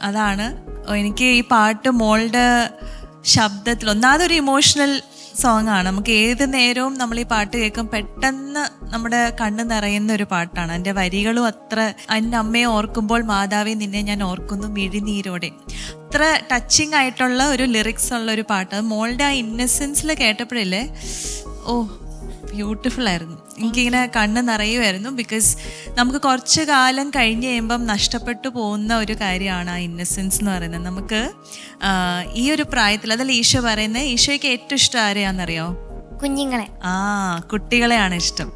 അതാണ് എനിക്ക് ഈ പാട്ട് മോളുടെ ശബ്ദത്തിൽ ഒന്നാമതൊരു ഇമോഷണൽ സോങ് ആണ്. നമുക്ക് ഏത് നേരവും നമ്മൾ ഈ പാട്ട് കേൾക്കും പെട്ടെന്ന് നമ്മുടെ കണ്ണ് നിറയുന്ന ഒരു പാട്ടാണ്. എൻ്റെ വരികളും അത്ര, എൻ്റെ അമ്മയെ ഓർക്കുമ്പോൾ മാതാവേ നിന്നെ ഞാൻ ഓർക്കുന്നു മിഴിനീരോടെ, അത്ര ടച്ചിങ് ആയിട്ടുള്ള ഒരു ലിറിക്സ് ഉള്ള ഒരു പാട്ട്. അത് മോളുടെ ആ ഇന്നസെൻസിൽ കേട്ടപ്പോഴില്ലേ, ഓ ബ്യൂട്ടിഫുൾ ആയിരുന്നു. എനിക്കിങ്ങനെ കണ്ണ് നിറയുമായിരുന്നു. ബിക്കോസ് നമുക്ക് കുറച്ച് കാലം കഴിഞ്ഞ് കഴിയുമ്പം നഷ്ടപ്പെട്ടു പോകുന്ന ഒരു കാര്യമാണ് ആ ഇന്നസെൻസ് എന്ന് പറയുന്നത്. നമുക്ക് ഈ ഒരു പ്രായത്തിൽ, അതല്ല ഈശോ പറയുന്നത്, ഈശോയ്ക്ക് ഏറ്റവും ഇഷ്ടം ആരെയാണെന്നറിയോ? കുഞ്ഞുങ്ങളെ. കുട്ടികളെയാണ് ഇഷ്ടം.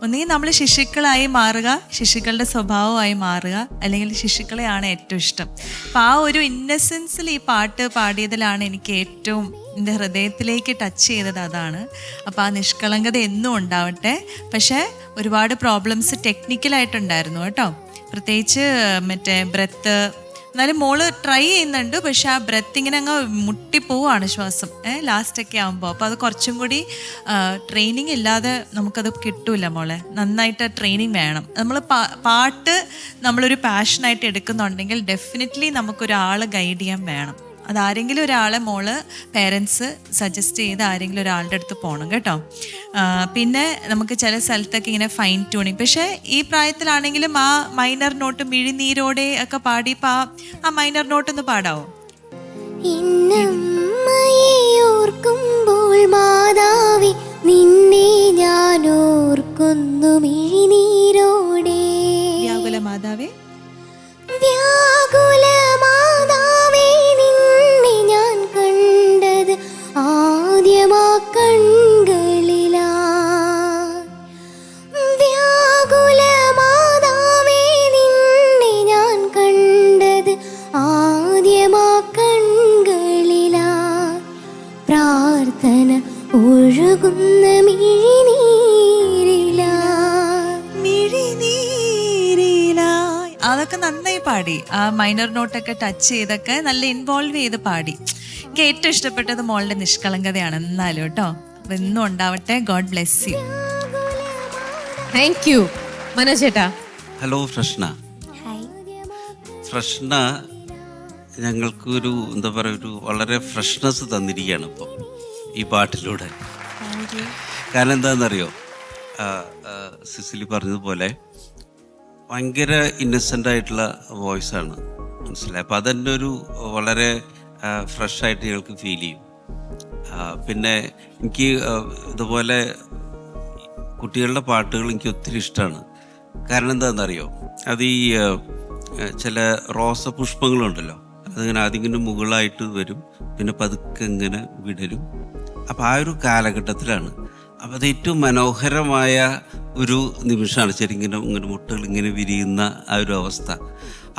ഒന്നുകിൽ നമ്മൾ ശിശുക്കളായി മാറുക, ശിശുക്കളുടെ സ്വഭാവമായി മാറുക, അല്ലെങ്കിൽ ശിശുക്കളെയാണ് ഏറ്റവും ഇഷ്ടം. അപ്പം ആ ഒരു ഇന്നസെൻസിൽ ഈ പാട്ട് പാടിയതിലാണ് എനിക്ക് ഏറ്റവും എൻ്റെ ഹൃദയത്തിലേക്ക് ടച്ച് ചെയ്തത് അതാണ്. അപ്പോൾ ആ നിഷ്കളങ്കത എന്നും ഉണ്ടാവട്ടെ. പക്ഷേ ഒരുപാട് പ്രോബ്ലംസ് ടെക്നിക്കലായിട്ടുണ്ടായിരുന്നു കേട്ടോ. പ്രത്യേകിച്ച് മറ്റേ ബ്രെത്ത്, എന്നാലും മോള് ട്രൈ ചെയ്യുന്നുണ്ട്. പക്ഷെ ആ ബ്രെത്ത് ഇങ്ങനെ അങ്ങ് മുട്ടിപ്പോവാണ് ശ്വാസം ലാസ്റ്റൊക്കെ ആകുമ്പോൾ. അപ്പോൾ അത് കുറച്ചും കൂടി ട്രെയിനിങ് ഇല്ലാതെ നമുക്കത് കിട്ടൂല മോളെ. നന്നായിട്ട് ട്രെയിനിങ് വേണം. നമ്മൾ പാട്ട് നമ്മളൊരു പാഷനായിട്ട് എടുക്കുന്നുണ്ടെങ്കിൽ ഡെഫിനറ്റ്ലി നമുക്കൊരാൾ ഗൈഡ് ചെയ്യാൻ വേണം. അതാരെങ്കിലും ഒരാളെ മോള് പേരൻസ് സജസ്റ്റ് ചെയ്ത് ആരെങ്കിലും ഒരാളുടെ അടുത്ത് പോകണം കേട്ടോ. പിന്നെ നമുക്ക് ചില സ്ഥലത്തൊക്കെ ഇങ്ങനെ ഫൈൻ ട്യൂണിങ്. പക്ഷേ ഈ പ്രായത്തിലാണെങ്കിലും ആ മൈനർ നോട്ട് മിഴിനീരോടെ ഒക്കെ പാടിയപ്പോൾ ആ മൈനർ നോട്ട് ഒന്ന് പാടാവോ? ഓർക്കുമ്പോൾ മാതാവേ നിന്നെ ഞാൻ ഓർക്കുന്നു മിഴിനീരോടെ. വ്യാകുല മാതാവേ, വ്യാകുല മാതാവേ നിന്നെ ഞാൻ കണ്ടത് ആദ്യമാ കൺകളിലാ. വ്യാകുല മാതാവേ നിന്നെ ഞാൻ കണ്ടത് ആദ്യമാ കൺകളിലാ. പ്രാർത്ഥന ഒഴുകുന്ന മിഴിനീരിലാ. അതൊക്കെ നന്നായി പാടി. ആ മൈനർ നോട്ടൊക്കെ ടച്ച് ചെയ്തൊക്കെ നല്ല ഇൻവോൾവ് ചെയ്ത് പാടി. എനിക്ക് ഏറ്റവും ഇഷ്ടപ്പെട്ടത് മോളുടെ നിഷ്കളങ്കതയാണ്. എന്നാലും കേട്ടോ, അപ്പൊ എന്നും ഉണ്ടാവട്ടെ. God bless U. Thank you. Manoj ചേട്ടാ. ഹലോ ഫ്രഷ്ന. ഫ്രഷ്ന ഞങ്ങൾക്കൊരു എന്താ പറയുക, ഒരു വളരെ ഫ്രഷ്നെസ് തന്നിരിക്കുകയാണ് ഇപ്പോൾ ഈ പാട്ടിലൂടെ. കാരണം എന്താണെന്നറിയോ, സിസിലി പറഞ്ഞതുപോലെ ഭയങ്കര ഇന്നസെൻ്റ് ആയിട്ടുള്ള വോയിസാണ്, മനസ്സിലായി. അപ്പോൾ അതെന്നെ ഒരു വളരെ ഫ്രഷായിട്ട് ഞങ്ങൾക്ക് ഫീൽ ചെയ്യും. പിന്നെ എനിക്ക് ഇതുപോലെ കുട്ടികളുടെ പാട്ടുകൾ എനിക്ക് ഒത്തിരി ഇഷ്ടമാണ്. കാരണം എന്താണെന്നറിയോ, അത് ഈ ചില റോസപുഷ്പങ്ങളുണ്ടല്ലോ, അതിങ്ങനെ അതിങ്ങനെ മുകളായിട്ട് വരും, പിന്നെ പതുക്കെ ഇങ്ങനെ വിടരും. അപ്പോൾ ആ ഒരു കാലഘട്ടത്തിലാണ്. അപ്പോൾ അത് ഏറ്റവും മനോഹരമായ ഒരു നിമിഷമാണ് ശരിക്കും. ഇങ്ങനെ മുട്ടുകൾ ഇങ്ങനെ വിരിയുന്ന ആ ഒരു അവസ്ഥ,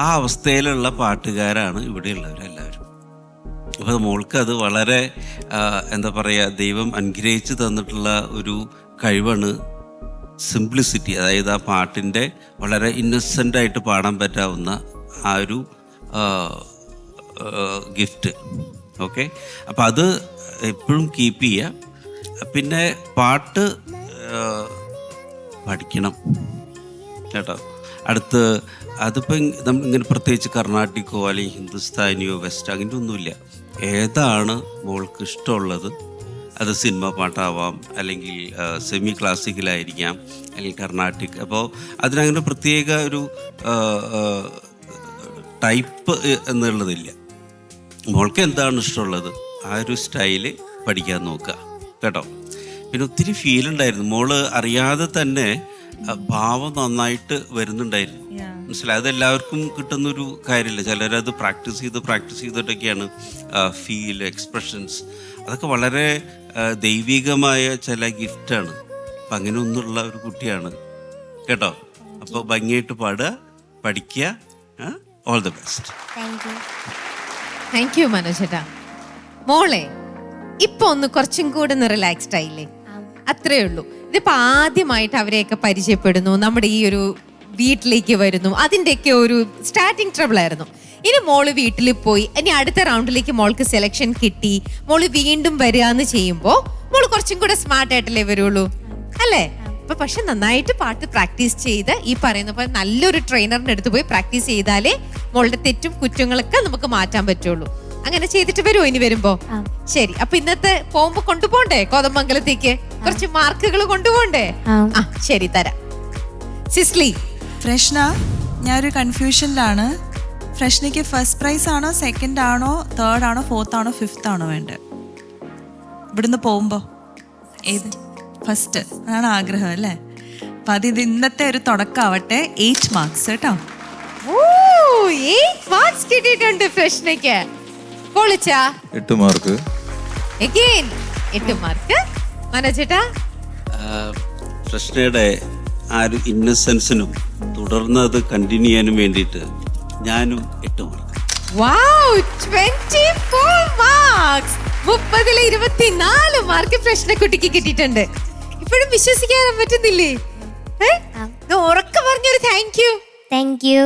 ആ അവസ്ഥയിലുള്ള പാട്ടുകാരാണ് ഇവിടെയുള്ളവരെല്ലാവരും. അപ്പോൾ മോൾക്ക് അത് വളരെ എന്താ പറയുക, ദൈവം അനുഗ്രഹിച്ച് തന്നിട്ടുള്ള ഒരു കഴിവാണ് സിംപ്ലിസിറ്റി. അതായത് ആ പാട്ടിൻ്റെ വളരെ ഇന്നസെൻ്റായിട്ട് പാടാൻ പറ്റാവുന്ന ആ ഒരു ഗിഫ്റ്റ്. ഓക്കെ, അപ്പം അത് എപ്പോഴും കീപ്പ് ചെയ്യുക. പിന്നെ പാട്ട് പഠിക്കണം കേട്ടോ. അടുത്ത് അതിപ്പോൾ നമ്മൾ ഇങ്ങനെ പ്രത്യേകിച്ച് കർണാട്ടിക്കോ അല്ലെങ്കിൽ ഹിന്ദുസ്ഥാനിയോ വെസ്റ്റ് അങ്ങനത്തെ ഒന്നുമില്ല. ഏതാണ് മോൾക്ക് ഇഷ്ടമുള്ളത്, അത് സിനിമ പാട്ടാവാം, അല്ലെങ്കിൽ സെമി ക്ലാസിക്കലായിരിക്കാം, അല്ലെങ്കിൽ കർണാട്ടിക്. അപ്പോൾ അതിനങ്ങനെ പ്രത്യേക ഒരു ടൈപ്പ് എന്നുള്ളതില്ല. മോൾക്ക് എന്താണ് ഇഷ്ടമുള്ളത് ആ ഒരു സ്റ്റൈല് പഠിക്കാൻ നോക്കുക കേട്ടോ. പിന്നെ ഒത്തിരി ഫീൽ ഉണ്ടായിരുന്നു. മോള് അറിയാതെ തന്നെ ഭാവം നന്നായിട്ട് വരുന്നുണ്ടായിരുന്നു, മനസ്സിലായി. അതെല്ലാവർക്കും കിട്ടുന്നൊരു കാര്യമില്ല. ചിലരത് പ്രാക്ടീസ് ചെയ്തിട്ടൊക്കെയാണ് ഫീൽ, എക്സ്പ്രഷൻസ്, അതൊക്കെ വളരെ ദൈവികമായ ചില ഗിഫ്റ്റാണ്. അപ്പം അങ്ങനെ ഒന്നുള്ള ഒരു കുട്ടിയാണ് കേട്ടോ. അപ്പോൾ ഭംഗിയായിട്ട് പാടുക, പഠിക്കുക. All the best. Thank U Manoj ചേട്ടാ. മോളെ ഇപ്പൊ ഒന്ന് കുറച്ചും കൂടെ ഒന്ന് റിലാക്സ്ഡ് ആയില്ലേ? അത്രേ ഉള്ളൂ. ഇതിപ്പോ ആദ്യമായിട്ട് അവരെയൊക്കെ പരിചയപ്പെടുന്നു, നമ്മുടെ ഈ ഒരു വീട്ടിലേക്ക് വരുന്നു, അതിൻ്റെയൊക്കെ ഒരു സ്റ്റാർട്ടിങ് ട്രബിൾ ആയിരുന്നു. ഇനി മോള് വീട്ടിൽ പോയി ഇനി അടുത്ത റൗണ്ടിലേക്ക് മോൾക്ക് സെലക്ഷൻ കിട്ടി, മോള് വീണ്ടും വരിക എന്ന് ചെയ്യുമ്പോൾ മോള് കുറച്ചും കൂടെ സ്മാർട്ട് ആയിട്ടല്ലേ വരുള്ളൂ, അല്ലേ? അപ്പൊ പക്ഷെ നന്നായിട്ട് പാട്ട് പ്രാക്ടീസ് ചെയ്ത് ഈ പറയുന്ന പോലെ നല്ലൊരു ട്രെയിനറിന്റെ അടുത്ത് പോയി പ്രാക്ടീസ് ചെയ്താലേ മോളുടെ തെറ്റും കുറ്റങ്ങളൊക്കെ നമുക്ക് മാറ്റാൻ പറ്റുള്ളൂ. അങ്ങനെ ചെയ്തിട്ട് വരുമോ ഇനി വരുമ്പോ? ശരി. അപ്പൊ ഇന്നത്തെ പോകുമ്പോ കൊണ്ടുപോണ്ടേ കോതമംഗലത്തേക്ക്? കുറച്ച് മാർക്കുകൾ കൊണ്ടുപോണ്ടേ? ആ ശരി, തരാം. സിസ്ലി. ഫ്രഷ്ന, ഞാനൊരു കൺഫ്യൂഷനിലാണ്. ഫ്രഷ്നയ്ക്ക് ഫസ്റ്റ് പ്രൈസ് ആണോ, സെക്കൻഡ് ആണോ, തേർഡ് ആണോ, ഫോർത്ത് ആണോ, ഫിഫ്ത്ത് ആണോ വേണ്ടത് ഇവിടുന്ന് പോകുമ്പോ? ഏത്? ഫസ്റ്റ് അതാണ് ആഗ്രഹം അല്ലേ? അപ്പൊ അത് ഇന്നത്തെ ഒരു തുടക്കമാവട്ടെ. 8 മാർക്സ് കേട്ടോ. 8 മാർക്സ് കിട്ടിയിട്ടുണ്ട് ഫ്രഷ്നയ്ക്ക്. പൊളിച്ചാ? 8 മാർക്ക്. Again 8 mark. മനോജേട്ടാ? ഫ്രഷ്നയുടെ ആ ഒരു ഇന്നസെൻസിനും തുടർന്ന് അത് കണ്ടിന്യൂ ചെയ്യാനും വേണ്ടിയിട്ട് ഞാനും 8 മാർക്ക്. Wow, 24 marks. 30-ൽ 24 മാർക്ക് ഫ്രഷ്നക്കുട്ടിക്ക് കിട്ടിയിട്ടുണ്ട്. ഇപ്പോഴും വിശ്വസിക്കാൻ പറ്റുന്നില്ലേ? ഉറക്കെ പറഞ്ഞൊരു താങ്ക് യു. Thank you.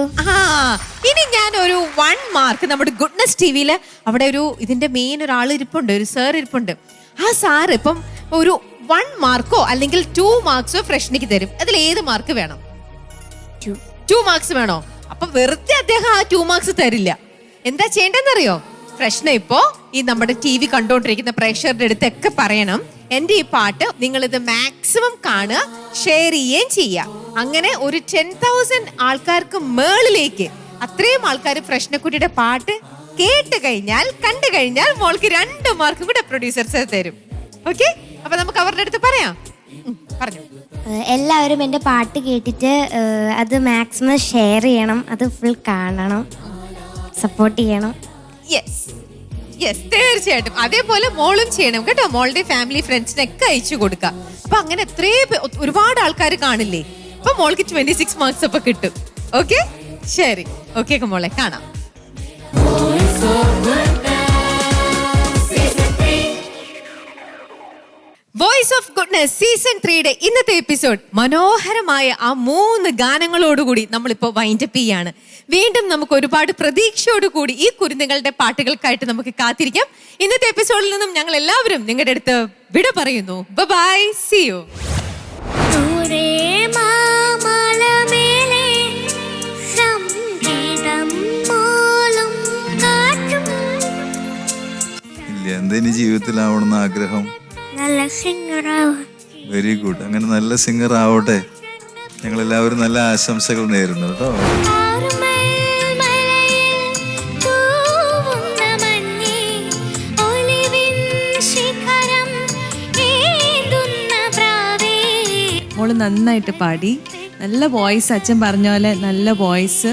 ഇനി ഞാൻ ഒരു 1 മാർക്ക് നമ്മുടെ ഗുഡ്നസ് ടിവിയില് അവിടെ ഒരു ഇതിന്റെ മെയിൻ ഒരാൾ ഇരിപ്പുണ്ട്, ഒരു സാർ ഇരിപ്പുണ്ട്. ആ സാർ ഇപ്പം ഒരു 1 മാർക്കോ അല്ലെങ്കിൽ 2 മാർക്സോ ഫ്രഷ്നിക്ക് തരും. അതിൽ ഏത് മാർക്ക് വേണം? 2 മാർക്സ് വേണോ? അപ്പൊ വെറുതെ അദ്ദേഹം ആ 2 മാർക്സ് തരില്ല. എന്താ ചെയ്യേണ്ടതെന്നറിയോ? ഫ്രഷ്ന ഇപ്പോ ഈ നമ്മുടെ TV കണ്ടോണ്ടിരിക്കുന്ന പ്രേക്ഷകരുടെ അടുത്തൊക്കെ പറയണം, എന്റെ ഈ പാട്ട് നിങ്ങൾ ഇത് മാക്സിമം കാണുക, ഷെയർ ചെയ്യുകയും ചെയ്യുക. അങ്ങനെ ഒരു 10,000 ആൾക്കാർക്ക് മേളിലേക്ക് അത്രയും ആൾക്കാർ ഫ്രഷ്നക്കുട്ടിയുടെ പാട്ട് കേട്ട് കഴിഞ്ഞാൽ, കണ്ടു കഴിഞ്ഞാൽ മോൾക്ക് 2 മാർക്കും കൂടെ പ്രൊഡ്യൂസേഴ്സ് തരും. ഓക്കെ? അപ്പൊ നമുക്ക് അവരുടെ അടുത്ത് പറയാം. പറഞ്ഞു. എല്ലാവരും എൻ്റെ പാട്ട് കേട്ടിട്ട് അത് മാക്സിമം ഷെയർ ചെയ്യണം, അത് ഫുൾ കാണണം, സപ്പോർട്ട് ചെയ്യണം. യെസ് യെസ്, തീർച്ചയായിട്ടും. അതേപോലെ മോളും ചെയ്യണം കേട്ടോ. മോളുടെ ഫാമിലി ഫ്രണ്ട്സിനൊക്കെ അയച്ചു കൊടുക്കുക. അപ്പൊ അങ്ങനെ ഒരുപാട് ആൾക്കാർ കാണില്ലേ? അപ്പൊ മോൾക്ക് 26 മാർക്സ് അപ്പൊ കിട്ടും. ഓക്കെ, ശരി. ഓക്കെ മോളെ, കാണാം. വോയിസ് ഓഫ് ഗുഡ്നസ് സീസൺ 3യുടെ ഇന്നത്തെ എപ്പിസോഡ് മനോഹരമായ ആ 3 ഗാനങ്ങളോടുകൂടി നമ്മളിപ്പോൾ വൈൻഡപ്പ് ചെയ്യാണ്. വീണ്ടും നമുക്ക് ഒരുപാട് പ്രതീക്ഷയോടുകൂടി ഈ കുരുന്നുകളുടെ പാട്ടുകൾക്കായിട്ട് നമുക്ക് കാത്തിരിക്കാം. ഇന്നത്തെ എപ്പിസോഡിൽ നിന്നും ഞങ്ങൾ എല്ലാവരും നിങ്ങളുടെ അടുത്ത് വിട പറയുന്നു. Bye, see you. ഇല്ല, എന്താ ഇനി ജീവിതത്തിലാവണമെന്ന് ആഗ്രഹം? നല്ല സിംഗർ ആവാൻ. Very good. അങ്ങനെ നല്ല സിംഗർ ആവട്ടെ. ഞങ്ങൾ എല്ലാവരും നല്ല ആശംസകൾ നേരുന്നു കേട്ടോ. മോള് നന്നായിട്ട് പാടി, നല്ല വോയിസ്. അച്ഛൻ പറഞ്ഞ പോലെ നല്ല വോയിസ്.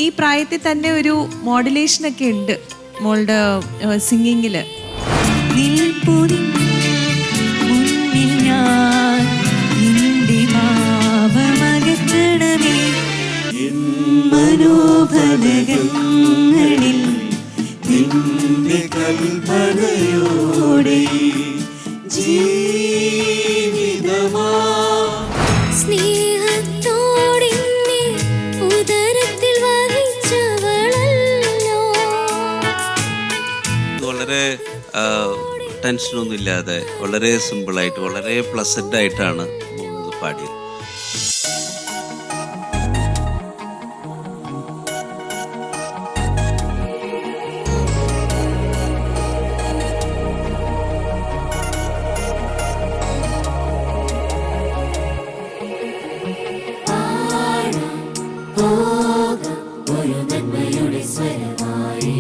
ഈ പ്രായത്തിൽ തന്നെ ഒരു മോഡുലേഷനൊക്കെ ഉണ്ട് മോളുടെ സിംഗിങ്ങില്. മനോഫലകങ്ങളിൽ നിന്റെ കൽപ്പനയോടെ ജീവിതമാ സ്നേഹത്തോടെ ഉദരത്തിൽ വഹിച്ചവളല്ലോ. വളരെ ടെൻഷനൊന്നും ഇല്ലാതെ വളരെ സിമ്പിളായിട്ട് വളരെ പ്ലസന്റ് ആയിട്ടാണ് പാടിയത്. ഒരു നന്മയുടെ സ്വരമായി